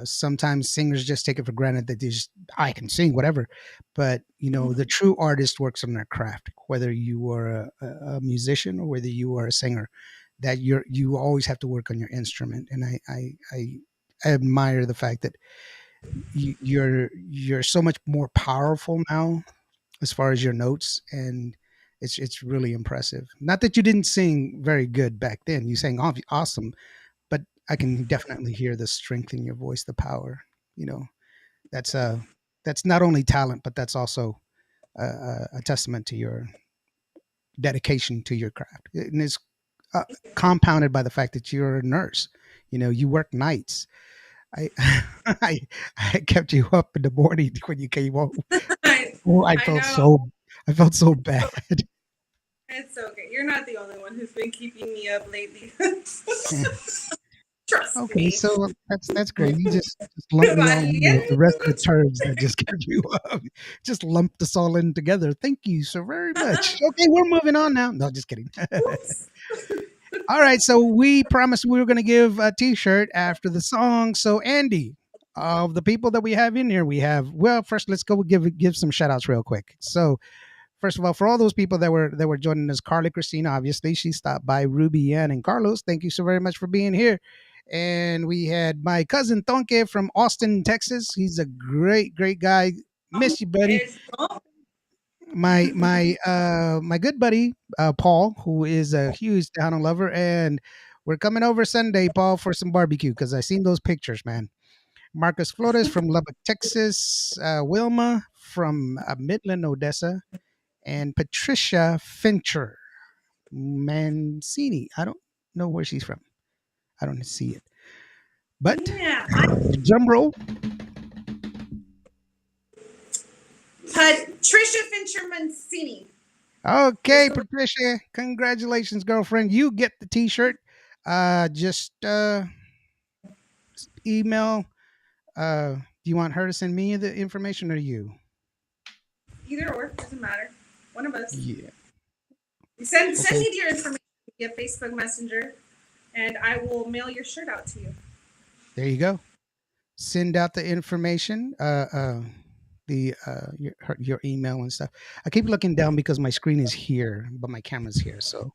B: Sometimes singers just take it for granted that I can sing whatever, but the true artist works on their craft. Whether you are a musician or whether you are a singer, that you always have to work on your instrument. And I admire the fact that you're so much more powerful now as far as your notes, and it's really impressive. Not that you didn't sing very good back then; you sang awesome, but I can definitely hear the strength in your voice, the power. You know, that's that's not only talent, but that's also a testament to your dedication to your craft, and it's compounded by the fact that you're a nurse. You work nights. I, I I kept you up in the morning when you came home.
A: I,
B: Oh,
A: I know.
B: I felt so bad.
A: It's okay. You're not the only one who's been keeping me up lately. Trust
B: Okay,
A: me.
B: so that's great. You just lumped me all in with the rest of the terms that just kept you up. Just lumped us all in together. Thank you so very much. Okay, we're moving on now. No, just kidding.
A: Oops.
B: All right, so we promised we were going to give a T-shirt after the song. So Andy, of the people that we have in here, we have, well, first let's go give some shout outs real quick. So first of all, for all those people that were joining us, Carly Christina, obviously she stopped by. Ruby Ann and Carlos, thank you so very much for being here. And we had my cousin Tonke from Austin, Texas. He's a great, great guy. Miss you, buddy.
A: It's oh,
B: My good buddy Paul, who is a huge Tejano lover, and we're coming over Sunday, Paul, for some barbecue because I seen those pictures, man. Marcus Flores from Lubbock, Texas. Wilma from Midland, Odessa, and Patricia Fincher Mancini. I don't know where she's from. I don't see it. But
A: yeah.
B: drum roll.
A: Patricia Fincher Mancini.
B: Okay, Patricia, congratulations, girlfriend. You get the T-shirt. Just email. Do you want her to send me the information or you?
A: Either or doesn't matter. One of us.
B: Yeah.
A: You send
B: Okay.
A: me your information via Facebook Messenger, and I will mail your shirt out to you.
B: There you go. Send out the information. your email and stuff. I keep looking down because my screen is here, but my camera's here. So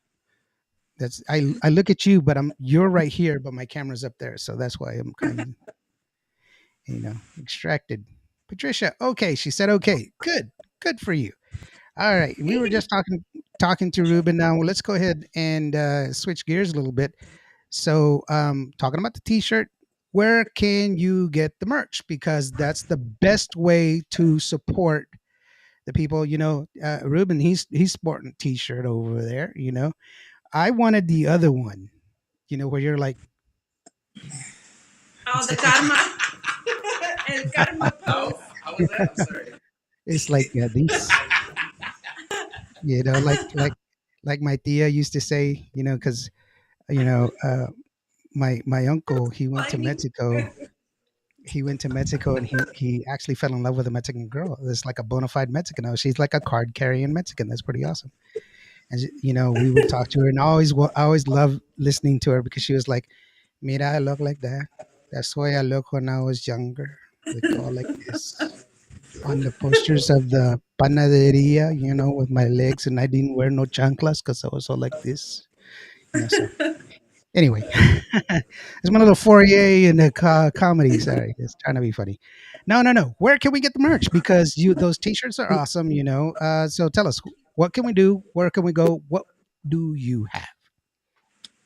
B: that's I look at you, but you're right here, but my camera's up there. So that's why I'm kind of extracted. Patricia, okay, she said okay. Good for you. All right, we
A: Thank
B: were
A: you.
B: just talking to Ruben. Now let's go ahead and switch gears a little bit. So, talking about the T-shirt, where can you get the merch? Because that's the best way to support the people. Ruben, he's sporting a T-shirt over there. I wanted the other one. Where you're like,
A: Oh, the karma. El karma
C: No,
A: pose.
C: how was that? I'm sorry.
B: it's like these, like my tia used to say, because you know, uh, my uncle
A: Finding.
B: he went to Mexico and he actually fell in love with a Mexican girl. It's like a bona fide Mexican. Oh, she's like a card carrying Mexican. That's pretty awesome. And we would talk to her, and I always loved listening to her because she was like, "Mira, I look like that. That's why I look when I was younger. Would go like this on the posters of the panaderia, with my legs, and I didn't wear no chanclas because I was all like this, So anyway, it's my little foyer in the comedy. Sorry, it's trying to be funny. No, no, no. Where can we get the merch? Because those T-shirts are awesome. So tell us, what can we do? Where can we go? What do you have?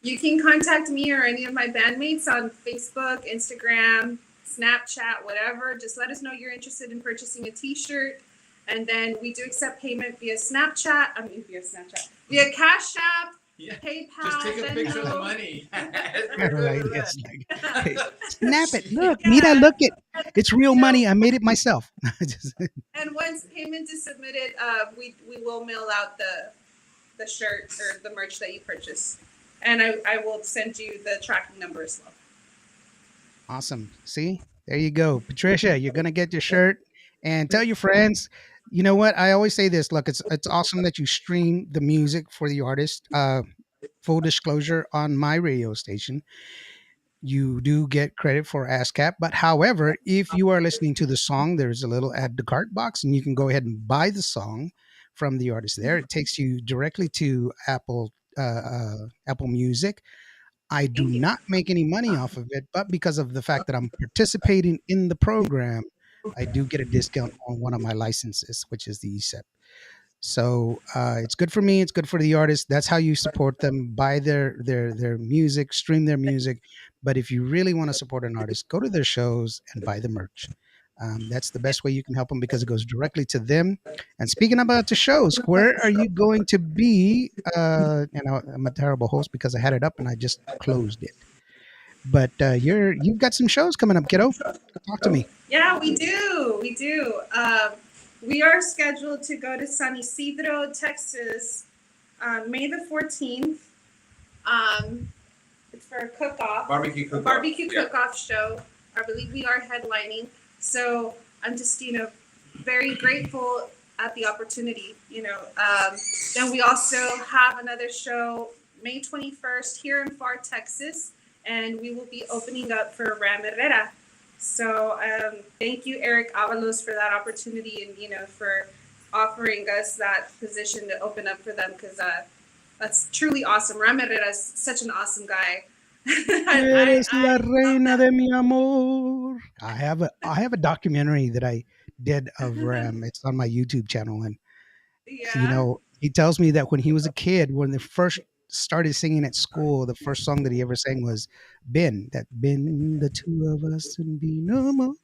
A: You can contact me or any of my bandmates on Facebook, Instagram, Snapchat, whatever. Just let us know you're interested in purchasing a T-shirt, and then we do accept payment via Snapchat. I mean, via Snapchat, via Cash App,
C: Yeah.
A: PayPal,
C: Just take a picture of the
A: Venmo.
C: money.
B: All
C: You're good
B: right,
C: with that.
B: it's like, hey, snap it. Look, mira,
A: Yeah,
B: look it. It's real
A: you know,
B: money. I made it myself. Just-
A: and once payment is submitted, we will mail out the shirt or the merch that you purchase, and I will send you the tracking number as well.
B: Awesome. See, there you go, Patricia. You're gonna get your shirt, and tell your friends. You know what? I always say this. Look, it's awesome that you stream the music for the artist. Full disclosure, on my radio station, you do get credit for ASCAP. But however, if you are listening to the song, there's a little add to cart box, and you can go ahead and buy the song from the artist. There, it takes you directly to Apple Music. I do
A: Thank you.
B: not make any money off of it, but because of the fact that I'm participating in the program, I do get a discount on one of my licenses, which is the ESEP. So it's good for me. It's good for the artist. That's how you support them. Buy their music, stream their music. But if you really want to support an artist, go to their shows and buy the merch. That's the best way you can help them because it goes directly to them. And speaking about the shows, where are you going to be? I'm a terrible host because I had it up and I just closed it. But you've got some shows coming up, kiddo. Talk to me.
A: Yeah, we do. We do. We are scheduled to go to San Isidro, Texas, May the 14th. Um, it's for a cook-off,
C: Barbecue
A: a
C: cook.
A: barbecue
C: Yeah.
A: cook-off show. I believe we are headlining. So I'm just, very grateful at the opportunity, Then we also have another show May 21st here in Far, Texas, and we will be opening up for Ram Herrera. So thank you, Eric Avalos, for that opportunity and, for offering us that position to open up for them because that's truly awesome. Ram Herrera is such an awesome guy.
B: Eres la
A: I love
B: reina
A: that.
B: de mi amor. I have a documentary that I did of Ram. It's on my YouTube channel, and
A: Yeah.
B: he tells me that when he was a kid, when they first started singing at school, the first song that he ever sang was "Ben." That "Ben, the two of us and be no more,"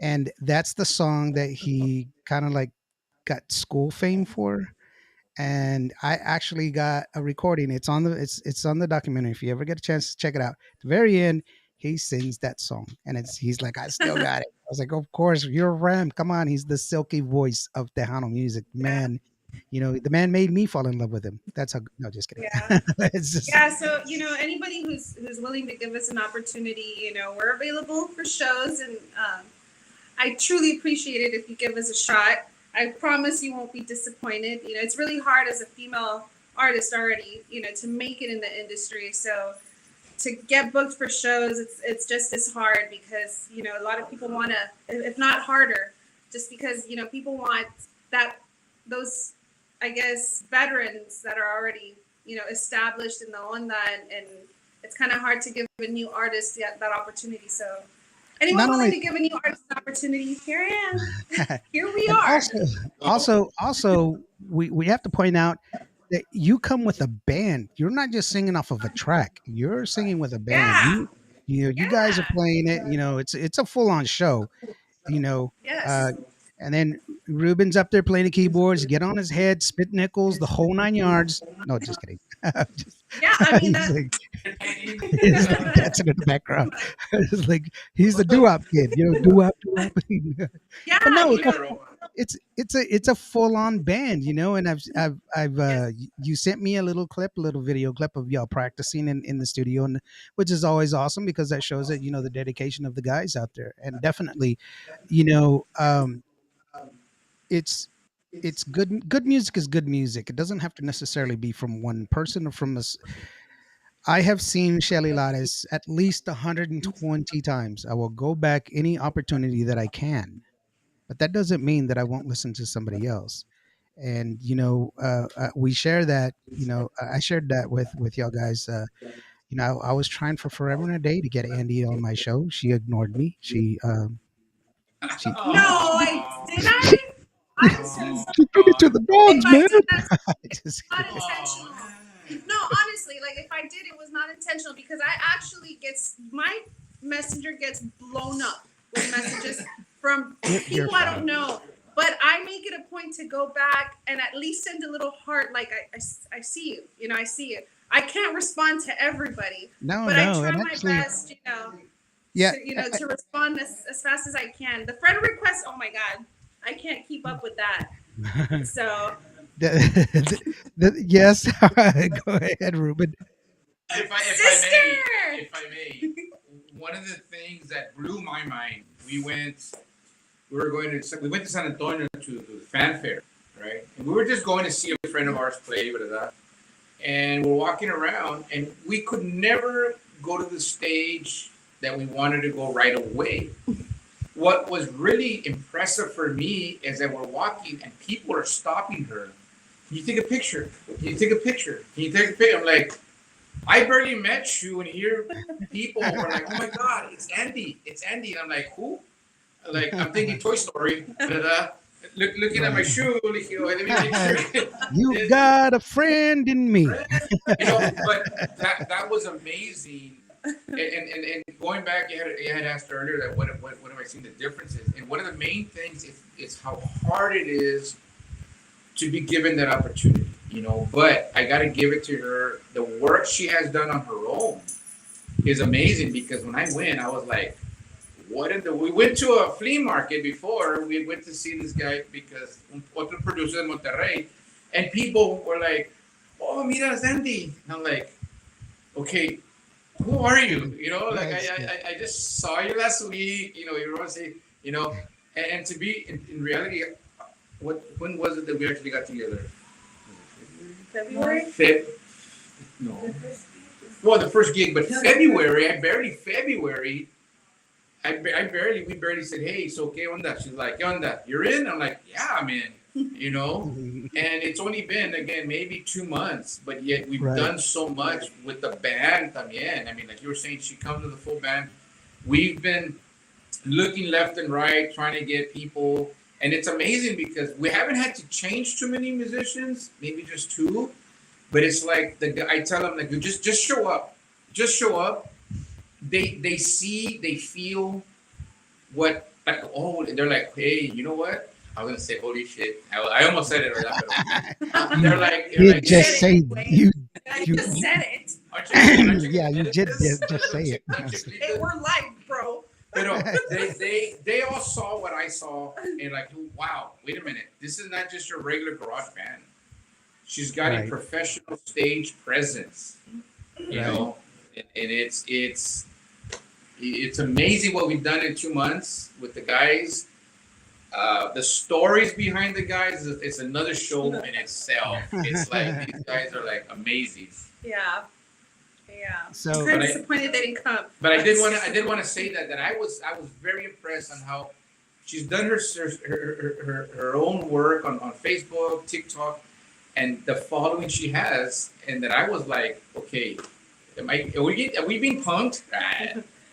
B: and that's the song that he kind of like got school fame for. And I actually got a recording. It's on the documentary. If you ever get a chance to check it out, at the very end, he sings that song, and he's like, "I still got it." I was like, "Of course, you're Ram. Come on, he's the silky voice of Tejano music,
A: Yeah.
B: man." The man made me fall in love with him. That's how. No, just kidding.
A: Yeah.
B: It's just
A: Yeah, so anybody who's willing to give us an opportunity, we're available for shows, and I truly appreciate it if you give us a shot. I promise you won't be disappointed. It's really hard as a female artist already, to make it in the industry. So to get booked for shows, it's just as hard because a lot of people want to, if not harder, just because people want that those, I guess, veterans that are already established in the onda, and it's kind of hard to give a new artist that opportunity. So anyone
B: Not
A: willing
B: only
A: to give a new artist an opportunity, here I am. Here we
B: and
A: are.
B: also we have to point out that you come with a band. You're not just singing off of a track. You're singing with a band.
A: Yeah.
B: You guys are
A: Yeah.
B: playing it. It's a full on show. You know, uh,
A: Yes.
B: and then Ruben's up there playing the keyboards, get on his head, spit nickels, the whole 9 yards. No, just kidding. Just,
A: Yeah. I mean
B: he's
A: that.
B: like he's like dancing in the background. It's like he's the doo-wop kid, doo-wop, doo-wop. But
A: Yeah.
B: no,
A: You know.
B: it's a full on band, and I've
A: Yes.
B: you sent me a little clip, a little video clip of y'all practicing in the studio, and which is always awesome because that shows that the dedication of the guys out there, and definitely, you know, um, it's good music is good music. It doesn't have to necessarily be from one person or from us. I have seen Shelly Lattes at least 120 times. I will go back any opportunity that I can, but that doesn't mean that I won't listen to somebody else. And we share that. I shared that with y'all guys. I was trying for forever and a day to get Andy on my show. She ignored me. She
A: No, I did. I'm just.
B: she threw me to the
A: If
B: dogs,
A: I
B: man.
A: did, that's
B: Just
A: not
B: kidding.
A: intentional. No, honestly, like if I did, it was not intentional because I actually my messenger gets blown up with messages from
B: You're
A: people I don't
B: fine.
A: know. But I make it a point to go back and at least send a little heart, like I see you, I see you. I can't respond to everybody,
B: No,
A: but I
B: no,
A: try
B: and
A: my
B: actually,
A: best,
B: yeah,
A: to respond as fast as I can. The friend request, oh my god, I can't keep up with that. So
B: yes. Go ahead, Ruben.
A: sister.
C: if I may, one of the things that blew my mind, we went to San Antonio to the fanfare, right? And we were just going to see a friend of ours play, blah, blah, blah. And we're walking around, and we could never go to the stage that we wanted to go right away. What was really impressive for me is that we're walking, and people are stopping her. Can you take a picture? Can you take a picture? Can you take a picture? I'm like, I barely met you, and here people were like, "Oh my God, it's Andy! It's Andy!" And I'm like, "Who?" Like I'm thinking Toy Story. Looking at my
B: Right.
C: shoe, like, let me make sure.
B: You got a friend in me.
C: But that was amazing. And going back, you had asked earlier that what have I seen the differences? And one of the main things is how hard it is to be given that opportunity. But I got to give it to her. The work she has done on her own is amazing because when I went, I was like, we went to a flea market before. We went to see this guy because otro producer in Monterrey, and people were like, "Oh, mira, Sandy." And I'm like, "Okay, who are you?" Like
B: Yes,
C: I just saw you last week. You were say, and to be in reality, when was it that we actually got together?
A: February.
C: No. Well, the first gig, but February. February. We barely said, "Hey, so qué onda?" She's like, "Qué onda? You're in?" I'm like, "Yeah, I'm in." And it's only been again maybe 2 months, but yet we've
B: right.
C: done so much with the band también. I mean, like you were saying, she comes with a full band. We've been looking left and right, trying to get people, and it's amazing because we haven't had to change too many musicians, maybe just two. But it's like I tell them like, just show up, just show up. They see, they feel what like. Oh, they're like, hey, you know what? I was gonna say, holy shit! I almost said it right now. They're like,
B: You
A: You
B: just
A: said it
B: say
A: anyway.
B: you
A: I
B: you,
A: just said it.
C: aren't you
B: yeah,
C: gonna
B: you
C: edit
B: did
C: this?
B: just say it.
A: Hey, we're live, bro.
C: But they all saw what I saw and like, wow, wait a minute, this is not just your regular garage band. She's got a
B: Right.
C: professional stage presence,
B: Right.
C: and it's amazing what we've done in 2 months with the guys. The stories behind the guys is another show in itself. It's like these guys are like amazing.
A: Yeah. Yeah.
B: So-
A: I'm kind
C: But
A: of
C: I-
A: disappointed they didn't come.
C: But I did want to say that I was very impressed on how she's done her own work on Facebook, TikTok, and the following she has, and that I was like, okay, are we being punked?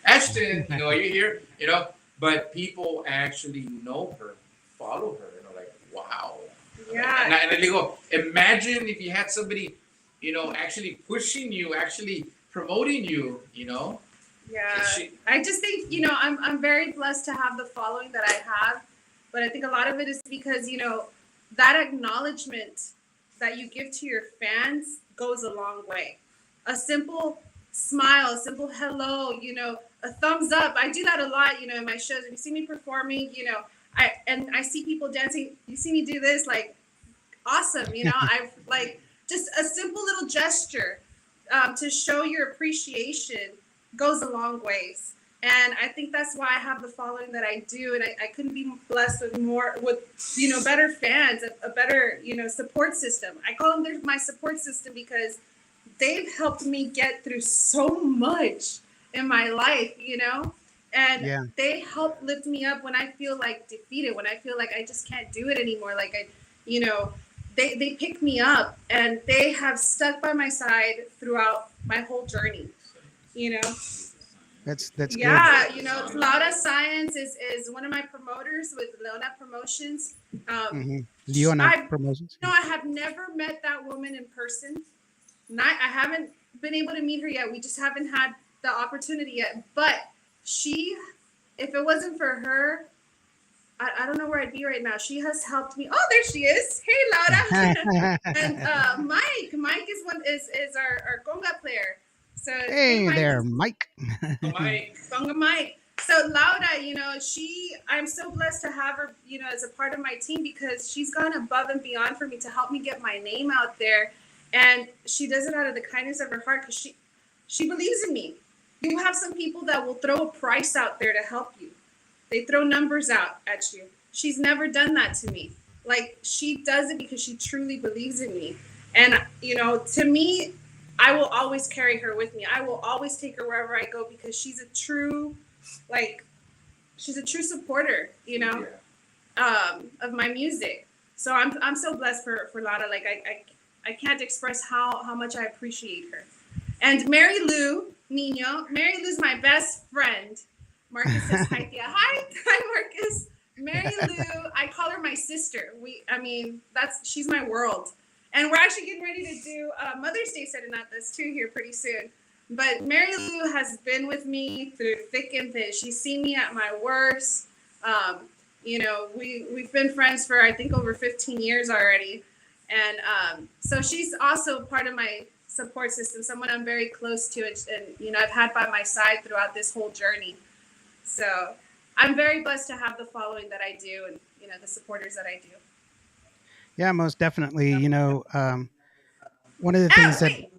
C: Ashton, are you here? But people actually know her, follow her, like, wow.
A: Yeah.
C: And I go, imagine if you had somebody, actually pushing you, actually promoting you.
A: Yeah,
C: She,
A: I just think I'm very blessed to have the following that I have, but I think a lot of it is because that acknowledgement that you give to your fans goes a long way. A simple smile, a simple hello, a thumbs up. I do that a lot, in my shows. If you see me performing, I see people dancing. You see me do this, like awesome. I've like just a simple little gesture to show your appreciation goes a long ways. And I think that's why I have the following that I do. And I couldn't be blessed with better fans, a better, support system. I call them my support system because they've helped me get through so much in my life, and
B: Yeah.
A: they help lift me up when I feel like defeated, when I feel like I just can't do it anymore. Like you know, they pick me up and they have stuck by my side throughout my whole journey, you know.
B: That's good.
A: Yeah, Laura Science is one of my promoters with Leona Promotions. Um,
B: Hmm. Leona
A: I
B: Promotions.
A: I have never met that woman in person. I haven't been able to meet her yet. We just haven't had the opportunity yet. But if it wasn't for her, I don't know where I'd be right now. She has helped me. Oh, there she is. Hey, Laura. And Mike is our conga player. So hey,
B: Hey
A: Mike,
B: there, Mike.
C: Mike,
A: conga Mike. So Laura, I'm so blessed to have her, as a part of my team because she's gone above and beyond for me to help me get my name out there, and she does it out of the kindness of her heart because she believes in me. You have some people that will throw a price out there to help you. They throw numbers out at you. She's never done that to me. Like, she does it because she truly believes in me. And, to me, I will always carry her with me. I will always take her wherever I go because she's a true supporter, of my music. So I'm so blessed for Lara. Like, I can't express how much I appreciate her. And Mary Lou Nino. Mary Lou's my best friend. Marcus says hi, Thea. Hi, Marcus. Mary Lou, I call her my sister. She's my world. And we're actually getting ready to do Mother's Day serenatas too here pretty soon. But Mary Lou has been with me through thick and thin. She's seen me at my worst. We've been friends for I think over 15 years already. And so she's also part of my support system, someone I'm very close to, and I've had by my side throughout this whole journey. So I'm very blessed to have the following that I do, and the supporters that I do.
B: Yeah, most definitely. One of the
A: Oh
B: things that
A: wait,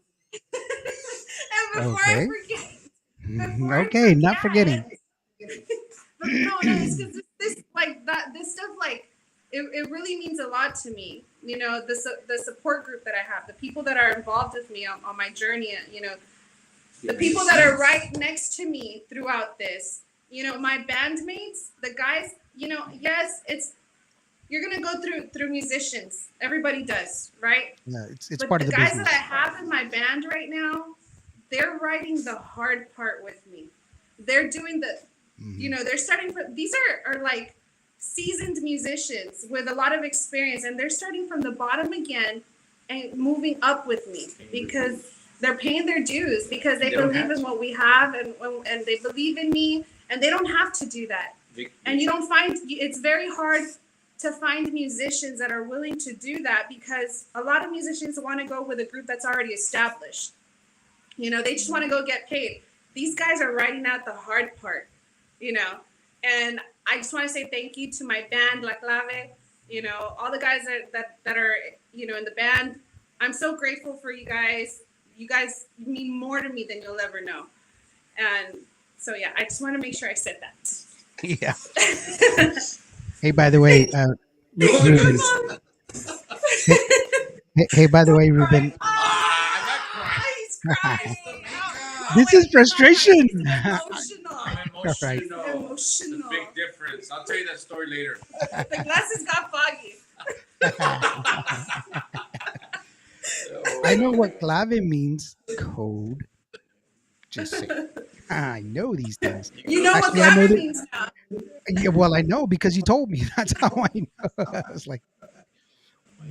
A: and
B: okay,
A: before I
B: okay, not forgetting.
A: forget, but no, it's because this like that this stuff like it really means a lot to me. The support group that I have, the people that are involved with me on my journey, the people that are right next to me throughout this. My bandmates, the guys. Yes, you're gonna go through musicians. Everybody does, right?
B: Yeah, it's
A: But
B: part
A: the
B: of the
A: guys that I
B: business.
A: have in my band right now, they're writing the hard part with me. They're doing
B: Hmm.
A: they're starting from, these are like seasoned musicians with a lot of experience, and they're starting from the bottom again and moving up with me because they're paying their dues because they
C: They don't
A: believe
C: have
A: in
C: to.
A: what we have, and they believe in me, and they don't have to do that. And you don't find, it's very hard to find musicians that are willing to do that because a lot of musicians want to go with a group that's already established. They just want to go get paid. These guys are writing out the hard part, and I just want to say thank you to my band, La Clave, all the guys that are, in the band. I'm so grateful for you guys. You guys mean more to me than you'll ever know. And so, yeah, I just want to make sure I said
B: Yeah.
A: that.
B: Hey, by the way, Ruben. Hey, hey, by the way,
A: Crying.
B: Ruben.
C: I'm not crying.
A: He's crying. Oh
B: This
A: my
B: is frustration.
A: God. He's emotional.
C: I'm
B: All right.
C: emotional. It's a
A: Emotional.
C: big difference. glasses. I'll tell you that story later.
A: The glasses got foggy.
B: I know what clave means. Code. Just say. I know these things.
A: You know what
B: Actually, I know
A: clave
B: that.
A: means now.
B: Yeah, well, I know because you told me. That's how I know. I was like,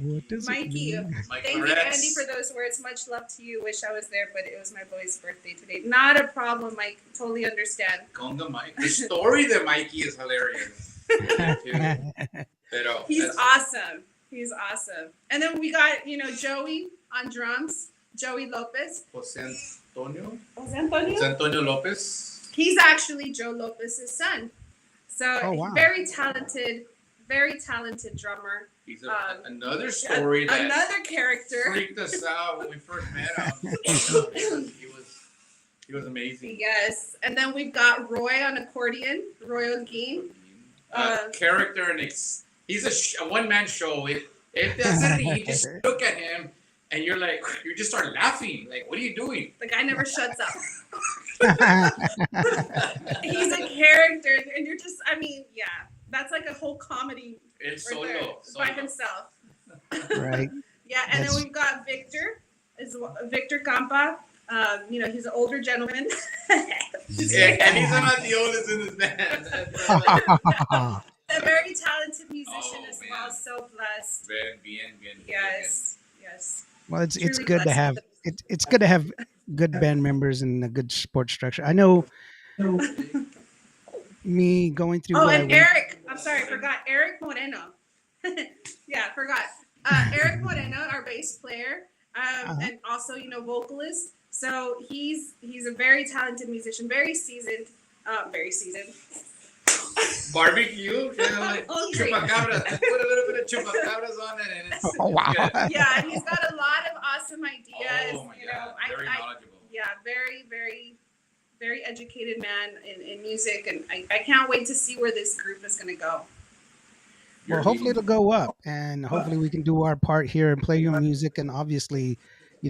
B: what does it
A: Mikey,
B: mean?
A: thank you, Andy, for those words. Much love to you. Wish I was there, but it was my boy's birthday today. Not a problem, Mike. Totally understand.
C: Conga Mike. The story that Mikey is hilarious. Pero
A: He's awesome. He's awesome. And then we got, Joey on drums. Joey Lopez.
C: Jose Antonio.
A: Jose Antonio?
C: Jose Antonio Lopez.
A: He's actually Joe Lopez's son. So
B: Oh, wow.
A: very talented drummer.
C: He's another story that
A: Another character.
C: freaked us out when we first met him. He was amazing.
A: Yes. And then we've got Roy on accordion, Roy Olguin.
C: Character and he's a one-man show. If doesn't, you just look at him and you just start laughing. Like, what are you doing?
A: The guy never shuts up. He's a character, and you're just, that's like a whole comedy by himself.
B: Right.
A: Yeah, and then we've got Victor Victor Campa. He's an older gentleman.
C: And he's not the oldest in his band.
A: A very talented musician as well. So blessed.
C: Bien.
A: Yes.
B: Well, it's
A: Truly
B: good to
A: blessed.
B: have it's good to have good band members and a good support structure. I know me going through.
A: Oh, and Eric. I'm sorry, I forgot Eric Moreno. Forgot. Eric Moreno, our bass player, and also vocalist. So he's a very talented musician, very seasoned.
C: Barbecue, chupacabras. Put a little bit of chupacabras on it, and it's
B: wow.
A: Yeah, he's got a lot of awesome ideas.
C: Oh my God, very knowledgeable.
A: Yeah, very, very, very educated man in music, and I can't wait to see where this group is going to go.
B: Well, hopefully it'll go up, and hopefully we can do our part here and play your music, and obviously,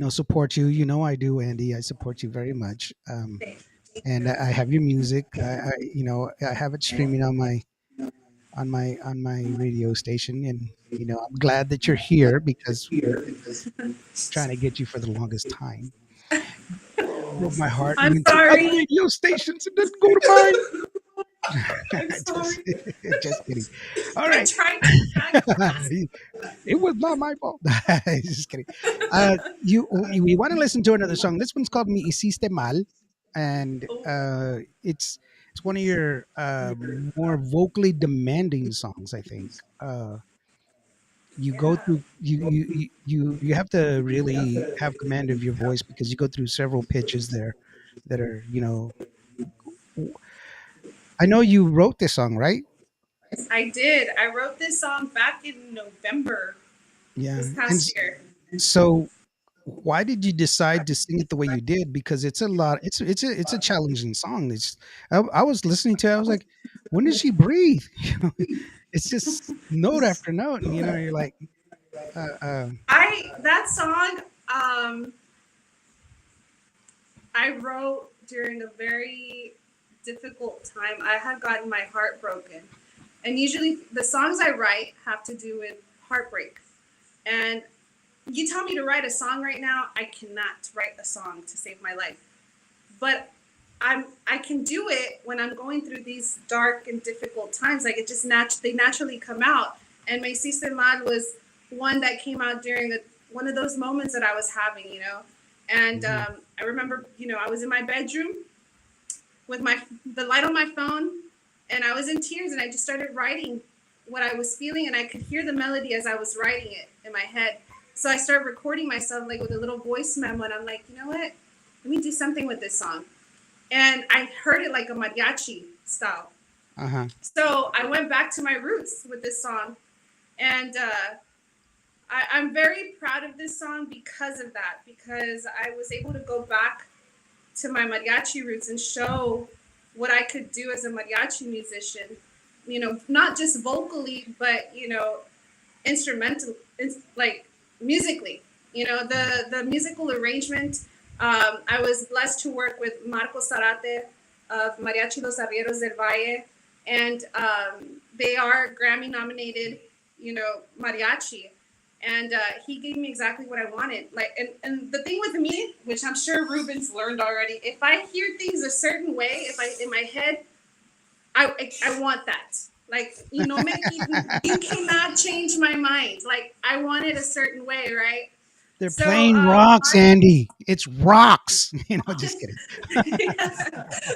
B: support you. I do, Andy. I support you very much. And I have your music. I have it streaming on my radio station, and I'm glad that you're here because we're trying to get you for the longest time. Broke my heart.
A: I'm
B: You went to
A: sorry.
B: other radio stations and didn't go to mine.
A: I'm sorry.
B: Just kidding. All
A: I
B: right.
A: tried to
B: It was not my fault. Just kidding. We want to listen to another song. This one's called "Me Hiciste Mal," and it's one of your more vocally demanding songs. I think you go through you have to really have command of your voice because you go through several pitches there that are I know you wrote this song, right?
A: I did. I wrote this song back in November
B: Yeah.
A: this past year.
B: So why did you decide to sing it the way you did? Because it's a lot. It's a challenging song. I was listening to it. I was like, when does she breathe? It's just note after note, and you're like,
A: That song I wrote during a very difficult time. I had gotten my heart broken, and usually the songs I write have to do with heartbreak. And you tell me to write a song right now, I cannot write a song to save my life. But I can do it when I'm going through these dark and difficult times. Like it just they naturally come out. And Me Hiciste Mal was one that came out during one of those moments that I was having, And I remember, I was in my bedroom with the light on my phone, and I was in tears, and I just started writing what I was feeling, and I could hear the melody as I was writing it in my head. So I started recording myself like with a little voice memo, and I'm like, you know what? Let me do something with this song. And I heard it like a mariachi style. So I went back to my roots with this song, and I'm very proud of this song because of that, because I was able to go back to my mariachi roots and show what I could do as a mariachi musician, not just vocally, but, instrumental, like musically, the musical arrangement. I was blessed to work with Marcos Zarate of Mariachi Los Arrieros del Valle. and they are Grammy nominated, mariachi. And he gave me exactly what I wanted. Like, and the thing with me, which I'm sure Ruben's learned already, if I hear things a certain way, if I in my head, I want that. Like, you cannot change my mind. Like, I want it a certain way, right?
B: They're
A: So,
B: playing rocks, Andy. It's rocks. Just kidding.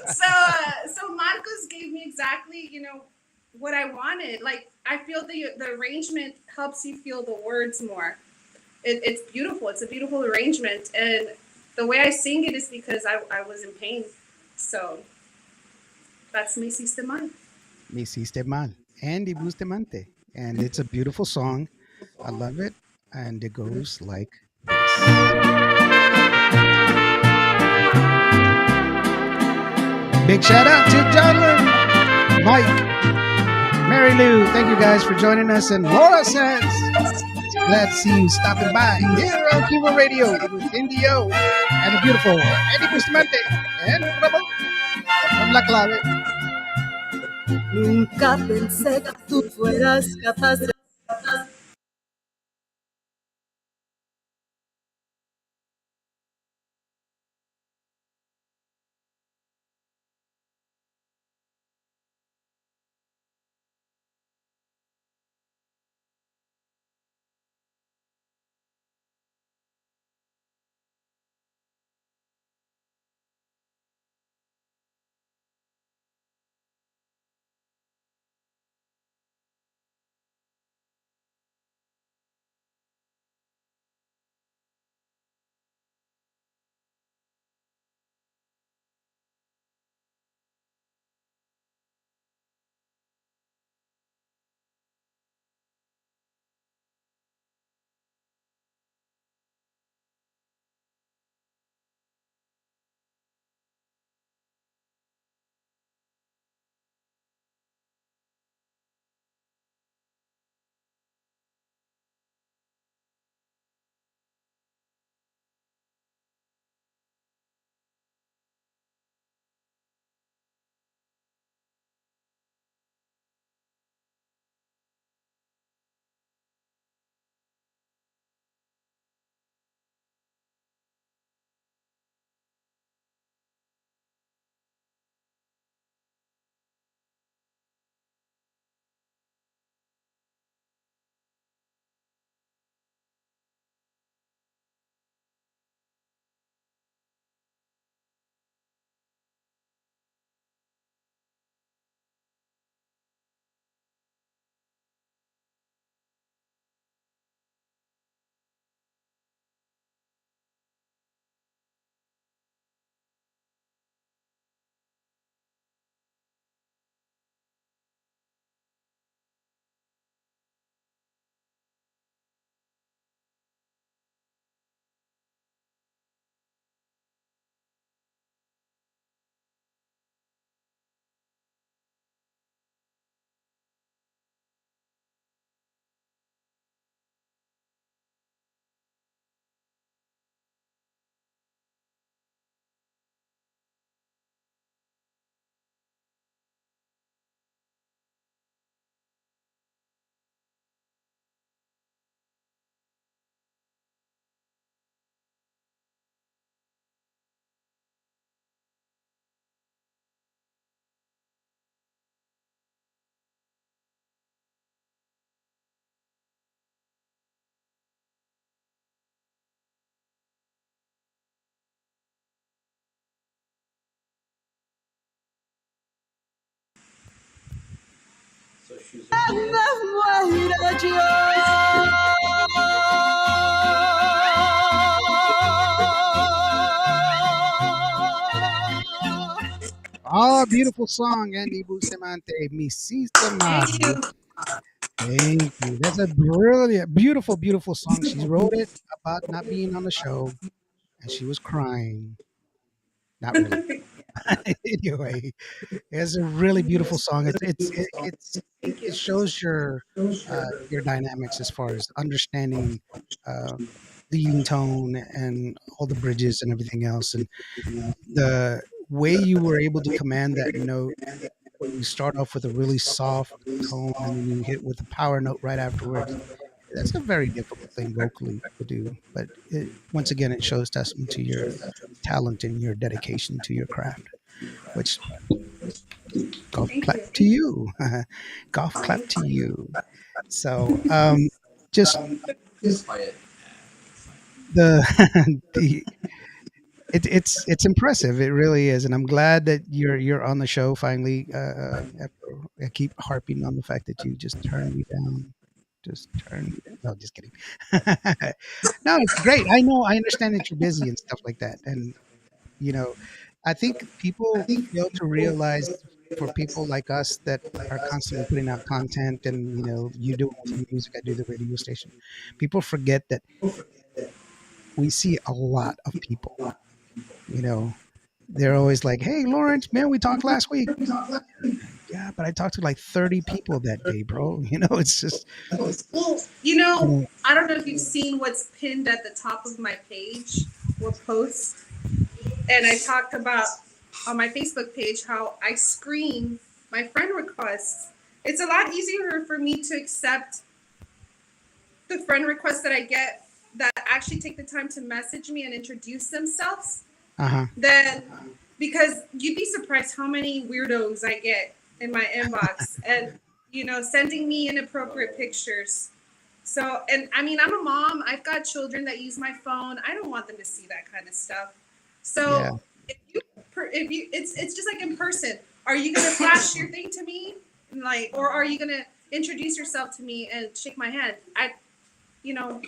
A: so Marcos gave me exactly, what I wanted. Like, I feel the arrangement helps you feel the words more. It's beautiful. It's a beautiful arrangement, and the way I sing it is because I was in pain. So that's mi sistema.
B: Me hiciste mal. Andy Bustamante. And it's a beautiful song. I love it. And it goes like this. Big shout out to John, Mike, Mary Lou. Thank you guys for joining us. And Laura says, glad to see you stopping by here on Cuba Radio with Indio and the beautiful Andy Bustamante and Rabo from La Clave.
D: Nunca pensé que tú fueras capaz de
C: So she's a girl.
D: muera yo.
B: Oh, beautiful song, Andy Bustamante. Mi hiciste mal.
A: Thank you.
B: Thank you. That's a brilliant, beautiful, beautiful song. She wrote it about not being on the show and she was crying. Not really. Anyway, it's a really beautiful song. It shows your dynamics as far as understanding leading tone and all the bridges and everything else, and the way you were able to command that note where you start off with a really soft tone and then you hit with a power note right afterwards. That's a very difficult thing vocally to do, but once again, it shows testament to your talent and your dedication to your craft. Which golf
A: Thank
B: clap
A: you.
B: to you, golf clap to you. So, just
C: Quiet.
B: the the it's impressive. It really is, and I'm glad that you're on the show finally. After I keep harping on the fact that you just turn me down, just turn me down. No, just kidding. No, it's great. I know. I understand that you're busy and stuff like that, and you know, I think people fail to realize for people like us that are constantly putting out content, and you do it with your music, I do the radio station. People forget that we see a lot of people. You know, they're always like, "Hey, Lawrence, man, we talked last week." Yeah, but I talked to like 30 people that day, bro. It's just,
A: Well,
B: you know,
A: I don't know if you've seen what's pinned at the top of my page or post, and I talked about on my Facebook page how I screen my friend requests. It's a lot easier for me to accept the friend requests that I get that actually take the time to message me and introduce themselves
B: uh huh,
A: than because you'd be surprised how many weirdos I get in my inbox and sending me inappropriate pictures. So, and I mean, I'm a mom. I've got children that use my phone. I don't want them to see that kind of stuff.
B: yeah,
A: So, it's just like in person. Are you gonna flash your thing to me, and like, or are you gonna introduce yourself to me and shake my hand? You know,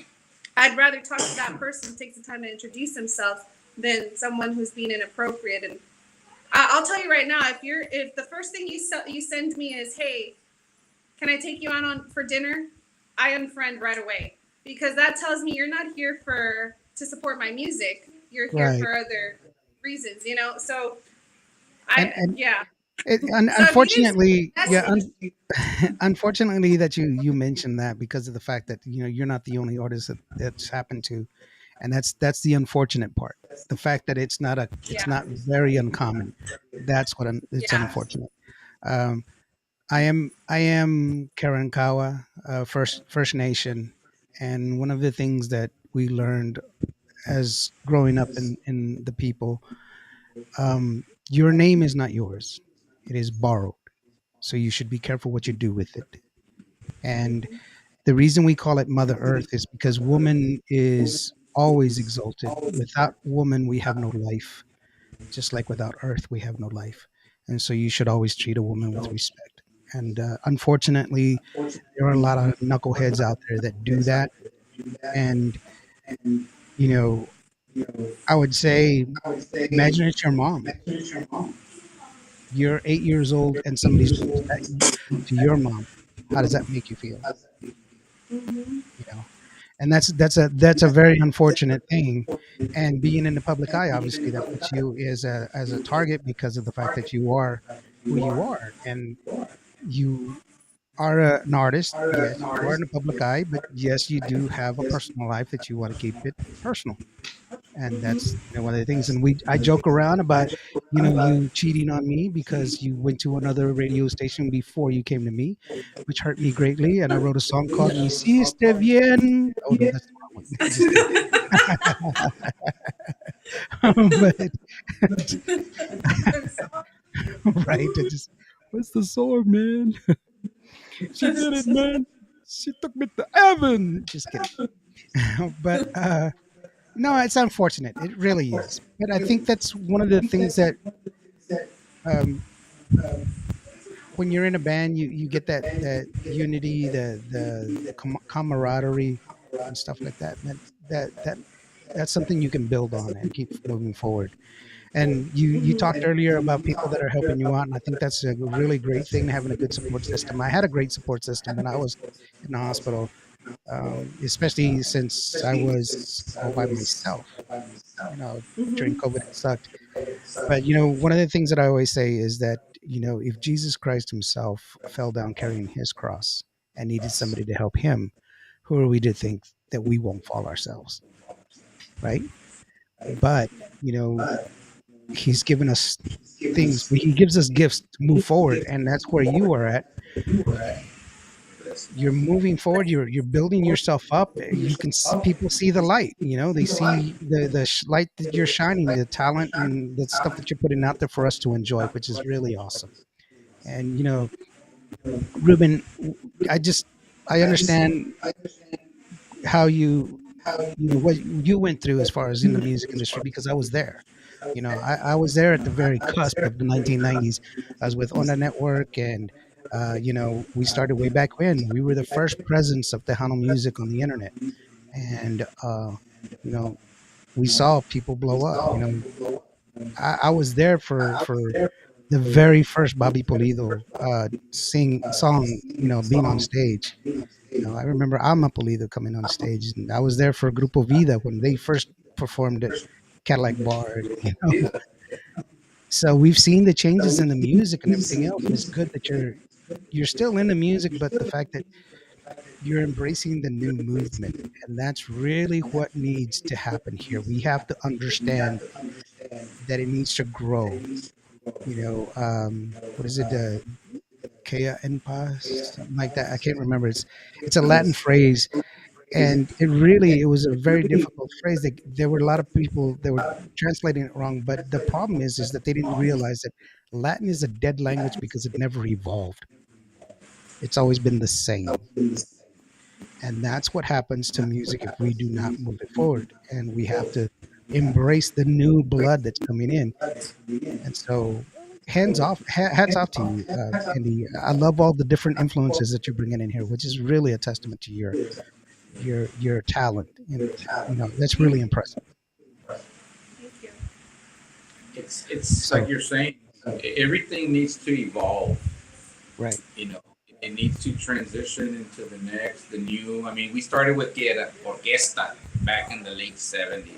A: I'd rather talk to that person who takes the time to introduce himself than someone who's being inappropriate. And I'll tell you right now, if the first thing you send me is, "Hey, can I take you out on for dinner?" I unfriend right away because that tells me you're not here for to support my music. You're here
B: right.
A: for other reasons, So
B: And
A: yeah. So if you didn't
B: unfortunately, yeah,
A: message,
B: unfortunately that you mentioned that because of the fact that you're not the only artist that's happened to, and that's the unfortunate part. The fact that it's
A: yeah,
B: not very uncommon. That's it's
A: yeah.
B: unfortunate. Um, I am Karankawa, First Nation, and one of the things that we learned as growing up in the people, your name is not yours; it is borrowed. So you should be careful what you do with it. And the reason we call it Mother Earth is because woman is always exalted. Without woman, we have no life. Just like without Earth, we have no life. And so you should always treat a woman with respect. And unfortunately, there are a lot of knuckleheads out there that do that. And, you know, I would say, imagine it's your mom. You're 8 years old and somebody's doing to your mom. How does that make you feel?
A: Hmm.
B: You know, and that's a very unfortunate thing. And being in the public eye, obviously, that puts you as a target because of the fact that you are who you are, and you are an artist. Yes, you are in the public eye, but yes, you do have a personal life that you want to keep it personal. And that's one of the things. And I joke around about you cheating on me because you went to another radio station before you came to me, which hurt me greatly. And I wrote a song called "Me Hiciste Bien." Oh no, that's the wrong one. Just kidding. But
A: I'm sorry.
B: right, what's the song, man? She did it, man. She took me to heaven. Just kidding. But no, it's unfortunate. It really is. But I think that's one of the things that um, when you're in a band, you get that unity, the camaraderie, and stuff like that. That's something you can build on and keep moving forward. And you talked earlier about people that are helping you out, and I think that's a really great thing, having a good support system. I had a great support system when I was in the hospital, especially since I was all by myself. You know, during
A: Hmm.
B: COVID, it sucked. But one of the things that I always say is that if Jesus Christ Himself fell down carrying His cross and needed somebody to help Him, who are we to think that we won't fall ourselves, right? But you know He's given us things. He gives us gifts to move forward, and that's where you are at. You're moving forward. You're building yourself up. You can people see the light. They see the light that you're shining, the talent and the stuff that you're putting out there for us to enjoy, which is really awesome. And Ruben, I just I understand how what you went through as far as in the music industry because I was there. I was there at the very cusp of the 1990s. I was with Onda Network, and we started way back when. We were the first presence of Tejano music on the internet, and you know, we saw people blow up. I was there for the very first Bobby Polido sing song. Being on stage. I remember Alma Pulido coming on stage, and I was there for Grupo Vida when they first performed at Cadillac Bar. So we've seen the changes in the music and everything else, and it's good that you're still in the music, but the fact that you're embracing the new movement, and that's really what needs to happen here. We have to understand that it needs to grow. What is it? Kea en paz, something like that. I can't remember. It's a Latin phrase, and it was a very difficult phrase. There were a lot of people that were translating it wrong, but the problem is that they didn't realize that Latin is a dead language because it never evolved. It's always been the same, and that's what happens to music if we do not move it forward. And we have to embrace the new blood that's coming in. And so, hats off to you, Andy. I love all the different influences that you're bringing in here, which is really a testament to your talent, and that's really impressive.
A: Thank you.
C: It's like
B: So,
C: you're saying, everything needs to evolve.
B: right,
C: You know, it needs to transition into the new. I mean, we started with Guerra Orquesta back in the late '70s.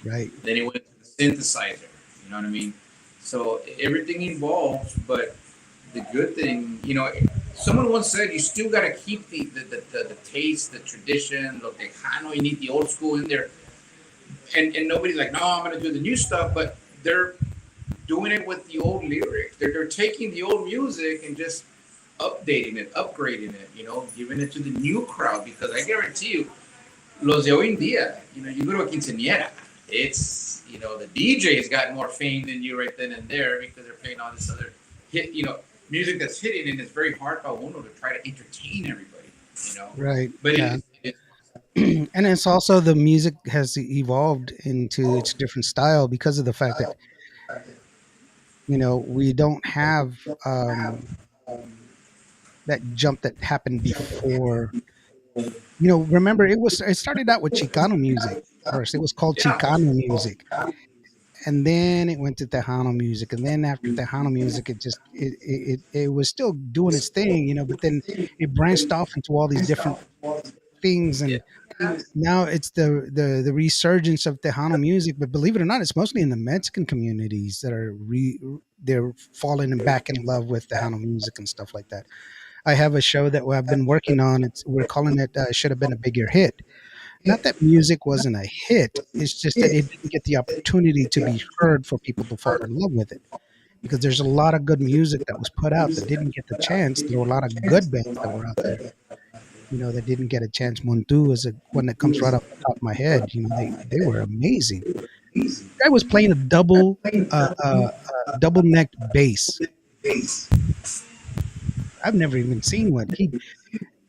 B: right,
C: Then it went to the synthesizer. You know what I mean? So everything evolves, but the good thing, someone once said you still got to keep the taste, the tradition, the Tejano. You need the old school in there, and nobody's like, no, I'm gonna do the new stuff, but they're doing it with the old lyrics. They're taking the old music and just updating it, upgrading it, giving it to the new crowd. Because I guarantee you, los de hoy en día, you go to a quinceañera, the DJ has got more fame than you right then and there because they're playing all this other hit, music that's hitting, and it's very hard for uno to try to entertain everybody,
B: right,
C: But
B: yeah.
C: it
B: And it's also the music has evolved into its different style because of the fact that we don't have that jump that happened before. Remember, it started out with Chicano music first. It was called
C: yeah,
B: Chicano music, and then it went to Tejano music, and then after Tejano music, it was still doing its thing, but then it branched off into all these different things,
C: yeah,
B: and now it's the resurgence of Tejano music. But believe it or not, it's mostly in the Mexican communities that they're falling and back in love with Tejano music and stuff like that. I have a show that I've been working on. We're calling it "Should Have Been a Bigger Hit." Not that music wasn't a hit; it's just that it didn't get the opportunity to be heard for people to fall in love with it. Because there's a lot of good music that was put out that didn't get the chance. There were a lot of good bands that were out there, that didn't get a chance. Montu is one that comes right off the top of my head. They were amazing. Guy was playing a double necked bass. I've never even seen one.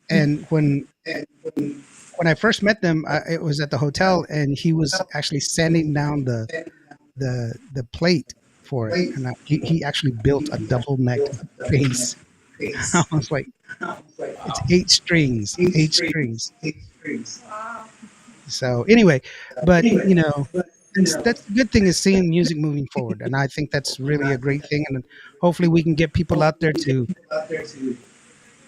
B: And when I first met them, it was at the hotel, and he was actually sanding down the plate for it, and he actually built a double necked bass. I was like, it's eight strings.
A: Wow.
B: So anyway, but that's the good thing is seeing music moving forward, and I think that's really a great thing, and hopefully we can get people out there to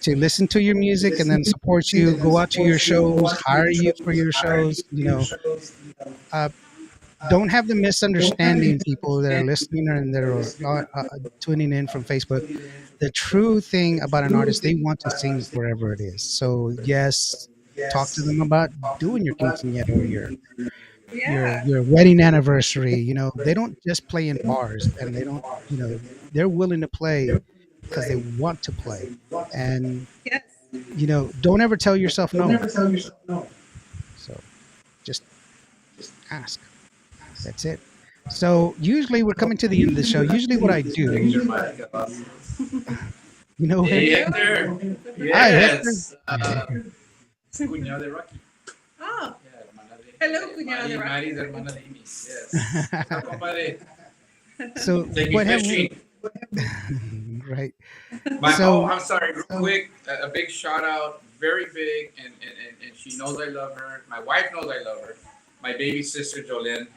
B: listen to your music and then support you, go out to your shows, hire you for your shows. Uh, don't have the misunderstanding, people that are listening and that are tuning in from Facebook. The true thing about an artist, they want to sing wherever it is. So yes, talk to them about doing your quinceañera or
A: Yeah.
B: your wedding anniversary. They don't just play in bars, and they don't. They're willing to play because they want to play, and
A: Yes.
B: don't ever tell yourself no. So just ask. That's it. So usually we're coming to the end of the show. Usually what I do,
C: Hector Marcos.
B: Hector.
C: Hey,
A: You?
C: Hector.
B: Hi, Hector.
C: Yes. Cuñado de Rocky.
A: Oh,
C: Yeah, hermana de.
A: hello, cuñado de Rocky.
C: Mari's hermana de Amy. Yes. Hola, compadre.
B: So
C: Take me
B: what have
C: fishing.
B: right?
C: Oh,
B: So
C: I'm sorry, real quick. A big shout out, very big, and she knows I love her. My wife knows I love her. My baby sister Jolene,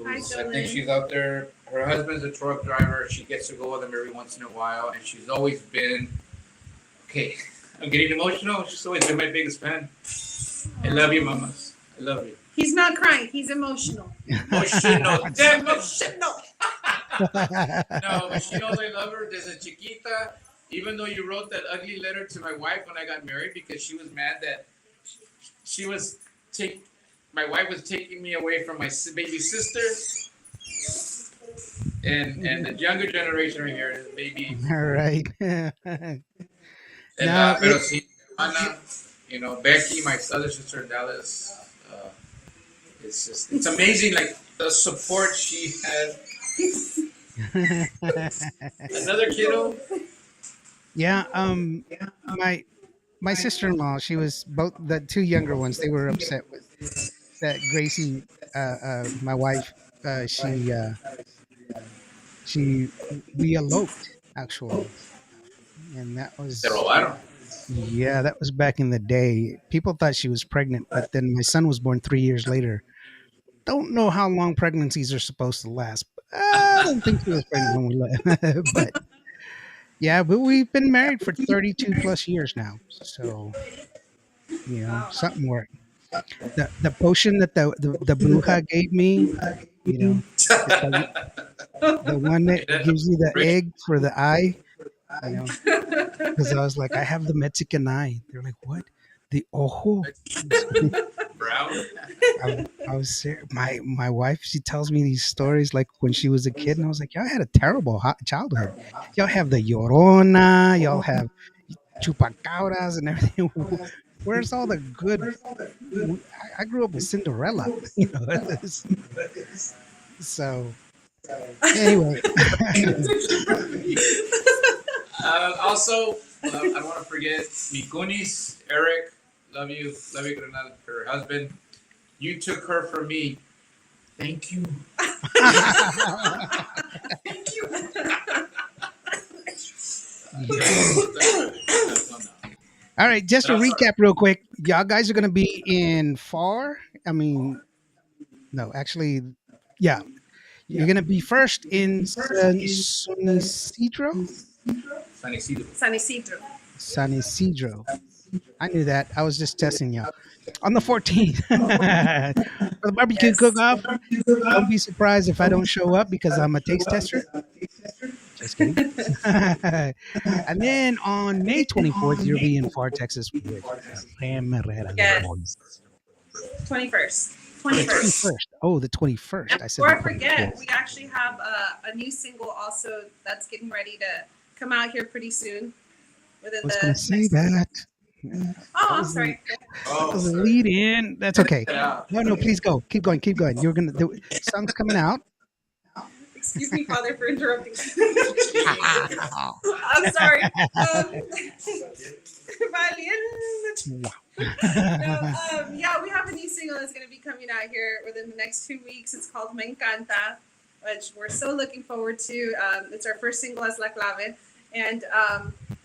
A: Hi,
C: who's I think
A: Jolene.
C: she's out there. Her husband's a truck driver. She gets to go with him every once in a while, and she's always been okay. I'm getting emotional. She's always been my biggest fan. I love you, mamas. I love you.
A: He's not crying. He's emotional.
C: Emotional. Damn emotional. No, but she knows I love her. There's a chiquita. Even though you wrote that ugly letter to my wife when I got married because she was mad that she was take my wife was taking me away from my baby sister and the younger generation right here is baby
B: all right.
C: and
B: Now
C: pero sí, Ana, Becky, my other sister in Dallas. It's amazing like the support she has. Another kiddo.
B: yeah, my sister-in-law, she was both the two younger ones. They were upset with that Gracie, my wife. She we eloped actually, and that
C: Te
B: was
C: robaron.
B: yeah, that was back in the day. People thought she was pregnant, but then my son was born 3 years later. Don't know how long pregnancies are supposed to last. I don't think she was pregnant when we left, but yeah, but we've been married for 32 plus years now, so
A: Wow.
B: something worked. The potion that the bruja gave me, it's like the one that gives you the egg for the eye, you know, because I was like, I have the Mexican eye. They're like, what? The ojo?
C: Brown.
B: I was my wife. She tells me these stories like when she was a kid, and I was like, y'all had a terrible childhood. Y'all have the Llorona. Y'all have chupacabras and everything. Where's all the good? I grew up with Cinderella. So anyway,
C: Also, I don't want to forget Mikunis, Eric. Love you, Granada, her husband. You took her from me. Thank you.
A: Thank you.
B: all right. Just to recap real quick, y'all guys are gonna be in FAR. I mean, no, actually, yeah, you're gonna be first in San Isidro.
C: San Isidro.
A: San Isidro.
B: San Isidro. I knew that. I was just testing you. On the 14th for the barbecue
A: Yes.
B: cook-off. Don't be surprised if I don't show up because I'm a taste tester. Just kidding. And then on May 24th, you'll be in Far Texas with Ram Herrera.
A: Yes. 21st.
B: The 21st. Oh, the 21st. I said
A: Before
B: the
A: I forget,
B: 24th.
A: we actually have a new single also that's getting ready to come out here pretty soon. Within
B: I was
A: the
B: going to say
A: next-
B: that.
A: Oh, I'm sorry.
C: Oh,
B: That was a
C: sorry.
B: lead in. That's okay.
C: Yeah.
B: No, please go. Keep going. Keep going. You're going to do song's coming out.
A: Excuse me, Father, for interrupting. I'm sorry.
B: Wow.
A: Yeah, we have a new single that's going to be coming out here within the next 2 weeks. It's called Me Encanta, which we're so looking forward to. It's our first single as La Clave, and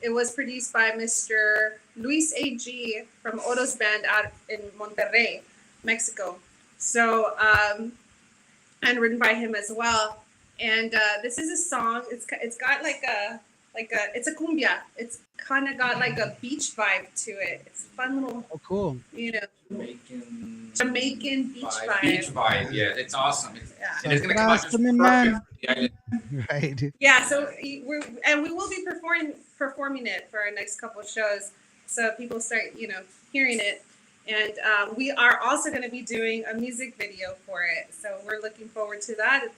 A: it was produced by Mr. Luis A.G. from Oro's band out in Monterrey, Mexico. So, and written by him as well. And this is a song. It's got it's a cumbia. It's kind of got like a beach vibe to it. It's a fun little,
B: Oh, cool.
A: Jamaican beach vibe.
C: Beach vibe. Yeah, it's awesome.
A: Yeah.
C: And it's gonna come out just
B: Blasphemy, man.
C: perfect. Yeah,
B: Right.
A: Yeah, so we will be performing it for our next couple of shows, so people start hearing it. And we are also going to be doing a music video for it. So we're looking forward to that.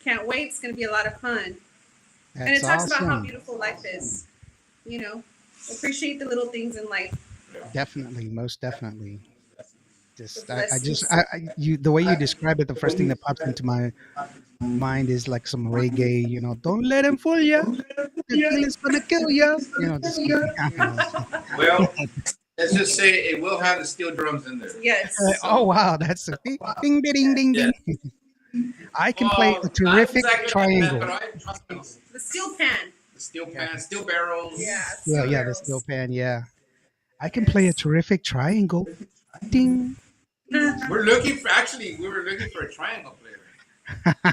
A: Can't wait. It's going to be a lot of fun. And it
B: That's
A: talks about how
B: awesome.
A: beautiful life is. You know, appreciate the little things in life,
B: Definitely, most definitely.
A: the
B: Just,
A: blessings.
B: you, the way you describe it, the first thing that pops into my mind is like some reggae, don't let him fool ya. Tequila's gonna kill ya. Just something, I don't know.
C: Well, let's just say it will have the steel drums in there.
A: Yes.
B: Oh,
C: So
B: wow. That's a ding, ding, ding, ding,
C: yeah.
B: ding. I can play a
C: Well, not
B: terrific
C: exactly like that, but
B: triangle.
A: The steel pan.
C: the steel
B: Yeah.
C: pan, steel barrels.
A: Yeah,
B: Yeah,
A: steel
B: yeah, the steel
A: barrels.
B: pan. Yeah. I can play a
A: Yes.
B: terrific triangle. Ding.
C: We're looking for actually we were looking for a triangle player.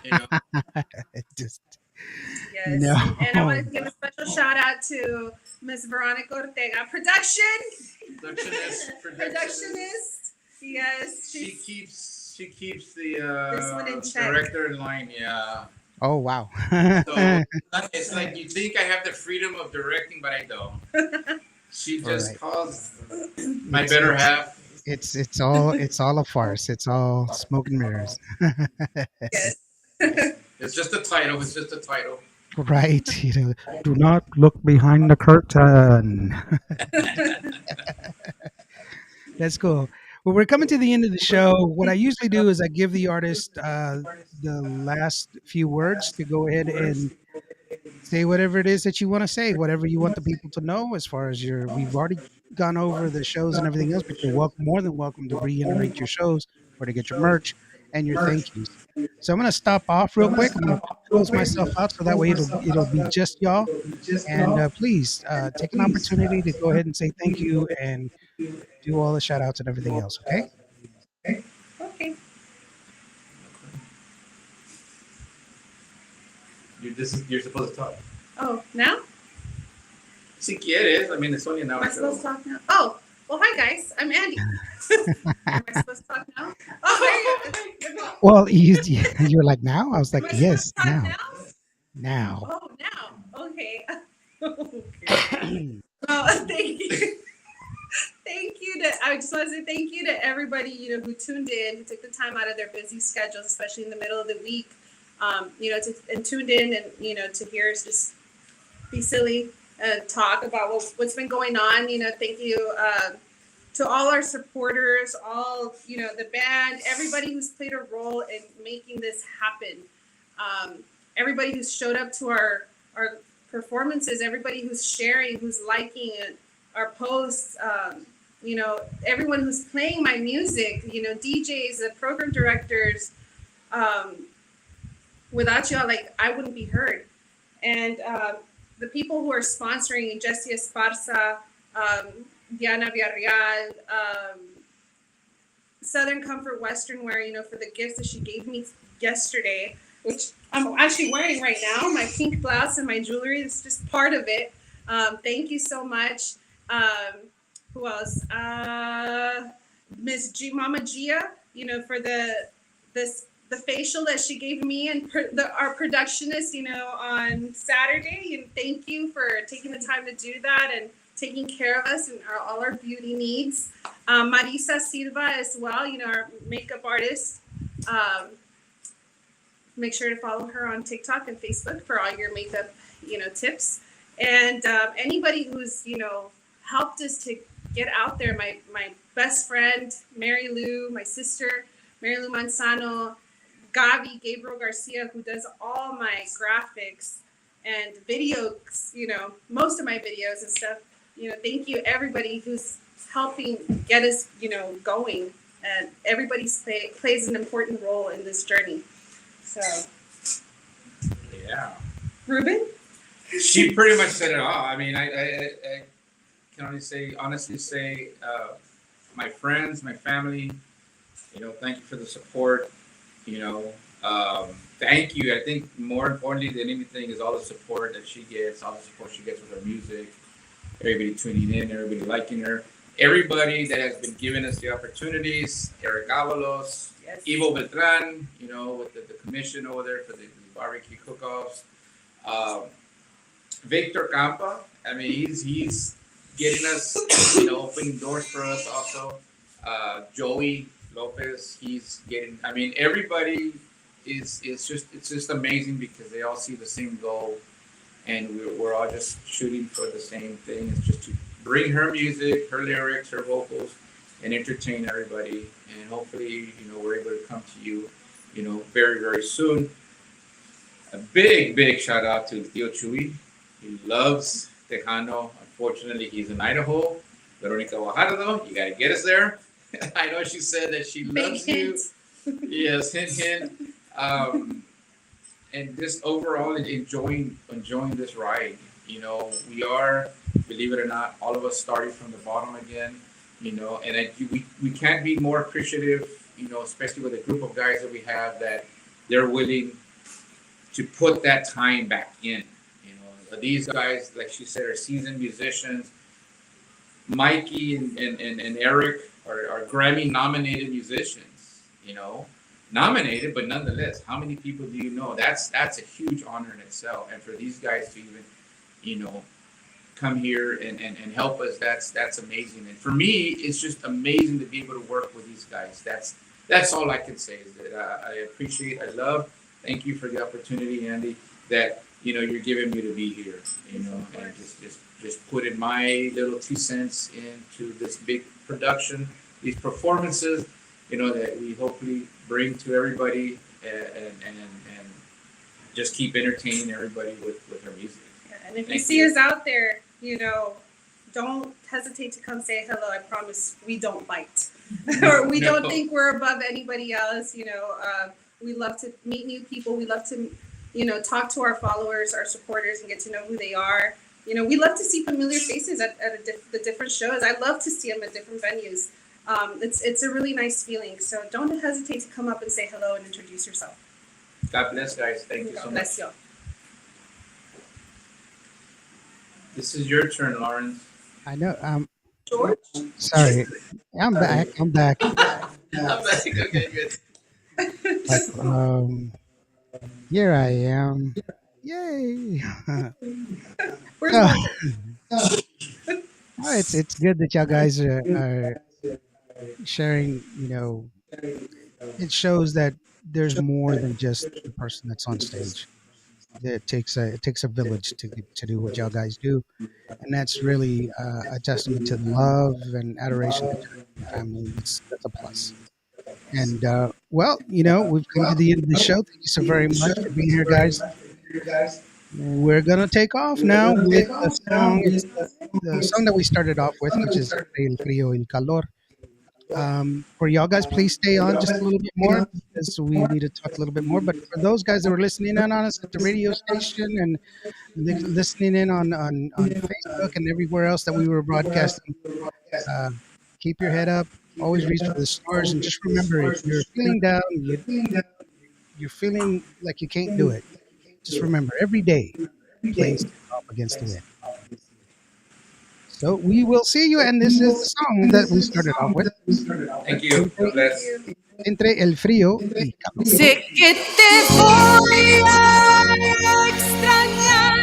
C: You know,
B: Just
A: Yes. And I
B: no.
A: want to give a special shout out to Miss Veronica Ortega,
C: productionist.
A: productionist. Yes,
C: She keeps the
A: this one in check.
C: director in line. Yeah.
B: Oh, wow.
C: So it's like you think I have the freedom of directing, but I don't. She just
B: Right.
C: calls my
B: It's
C: better
B: it's
C: half.
B: it's all a farce. It's all smoke and mirrors.
A: Yes.
C: It's just a title. It's just a title.
B: Right. Do not look behind the curtain. That's cool. Well, we're coming to the end of the show. What I usually do is I give the artist the last few words to go ahead and say whatever it is that you want to say, whatever you want the people to know. As far as we've already gone over the shows and everything else, but you're welcome, more than welcome to reiterate your shows or to get your merch and your thank yous. So I'm going to stop off real quick. I'm going to close myself out so that way it'll be just y'all. And please take an opportunity to go ahead and say thank you and do all the shout outs and everything else. Okay.
A: Okay.
C: You're supposed to talk.
A: Oh, now?
C: Si quieres, I mean it's only an
A: Am
C: hour
A: I supposed to
C: show.
A: talk now? Oh, well, hi guys. I'm Andie. Am I supposed to talk now? Oh, yeah.
B: Well, you're like now. I was like,
A: Am I supposed
B: yes,
A: to talk
B: now,
A: now?
B: now.
A: Oh, now. Okay. Okay. Well, thank you. Thank you I just want to say thank you to everybody, who tuned in, who took the time out of their busy schedules, especially in the middle of the week, and tuned in and, to hear us just be silly and talk about what's been going on. Thank you to all our supporters, all, the band, everybody who's played a role in making this happen. Everybody who's showed up to our performances, everybody who's sharing, who's liking it, our posts, everyone who's playing my music, DJs, the program directors. Without y'all, like, I wouldn't be heard. And the people who are sponsoring, Jessie Esparza, Diana Villarreal, Southern Comfort Western Wear, for the gifts that she gave me yesterday, which I'm actually wearing right now. My pink blouse and my jewelry is just part of it. Thank you so much. Who else? Miss G, Mama Gia, for the facial that she gave me and our productionist, on Saturday. And thank you for taking the time to do that and taking care of us and all our beauty needs. Marisa Silva as well, our makeup artist. Make sure to follow her on TikTok and Facebook for all your makeup, tips. And anybody who's, helped us to get out there. My best friend, Mary Lou, my sister, Mary Lou Manzano, Gavi, Gabriel Garcia, who does all my graphics and videos, most of my videos and stuff. Thank you everybody who's helping get us, going. And everybody plays an important role in this journey. So,
C: Yeah.
A: Ruben?
C: She pretty much said it all. I mean, I can honestly say, my friends, my family, thank you for the support. Thank you. I think more importantly than anything is all the support that she gets, all the support she gets with her music, everybody tuning in, everybody liking her, everybody that has been giving us the opportunities, Eric Avalos,
A: Yes.
C: Ivo Beltran, with the commission over there for the barbecue cook-offs. Victor Campa, I mean, he's getting us, opening doors for us also. Joey Lopez, he's getting. I mean, everybody is just it's just amazing because they all see the same goal, and we're all just shooting for the same thing. It's just to bring her music, her lyrics, her vocals, and entertain everybody. And hopefully, we're able to come to you, very very soon. A big shout out to Theo Chuy. He loves Tejano. Unfortunately, he's in Idaho. Veronica Guajardo, you got to get us there. I know she said that she
A: Big
C: loves you.
A: hint.
C: Yes, hint, hint. And just overall enjoying this ride. We are, believe it or not, all of us started from the bottom again. And we can't be more appreciative. Especially with the group of guys that we have that they're willing to put that time back in. These guys, like she said, are seasoned musicians. Mikey and Eric are Grammy nominated musicians, nominated, but nonetheless, how many people do you know? That's a huge honor in itself. And for these guys to even, come here and help us, that's amazing. And for me, it's just amazing to be able to work with these guys. That's all I can say is that I appreciate, I love, thank you for the opportunity, Andy, that you're giving me to be here, and just put in my little 2 cents into this big production, these performances, that we hopefully bring to everybody, and just keep entertaining everybody with our music.
A: And if you
C: Thank
A: see
C: you.
A: us out there, don't hesitate to come say hello. I promise we don't bite, or we don't
C: No.
A: think we're above anybody else. We love to meet new people. We love to, talk to our followers, our supporters, and get to know who they are. We love to see familiar faces at the different shows. I love to see them at different venues. It's a really nice feeling. So don't hesitate to come up and say hello and introduce yourself.
C: God bless, guys. Thank you so
A: God
C: much.
A: bless y'all.
C: This is your turn, Lawrence.
B: I know.
A: George?
B: Sorry. I'm back. I'm back.
C: I'm back. Okay, good.
B: But here I am. Yay!
A: Where's
B: So,
A: Walter?
B: it's good that y'all guys are sharing. It shows that there's more than just the person that's on stage. It takes a village to do what y'all guys do, and that's really a testament to the love and adoration that you have for your family. That's a plus. And well, we've come to the end of the show. Thank you so very much for being here, guys. We're gonna take off now with the song. It's the song that we started off with, which is El Frío El Calor. For y'all guys, please stay on just a little bit more because we need to talk a little bit more. But for those guys that were listening in on us at the radio station and listening in on Facebook and everywhere else that we were broadcasting, uh, keep your head up. Always reach for the stars, and just remember, if you're feeling down, you're feeling like you can't do it. Just remember, every day plays off against the wind. So we will see you, and this is the song that we started off with.
C: Thank you. God bless.
B: Entre el frío y calor.
D: Sé que te voy a extrañar.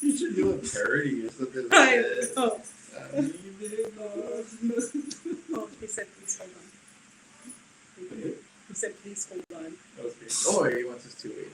C: You should do a parody or something like
A: Right.
C: that.
A: Oh.
C: Oh.
A: Oh, he said, please hold on. He said, please hold on.
C: Oh, he wants us to wait.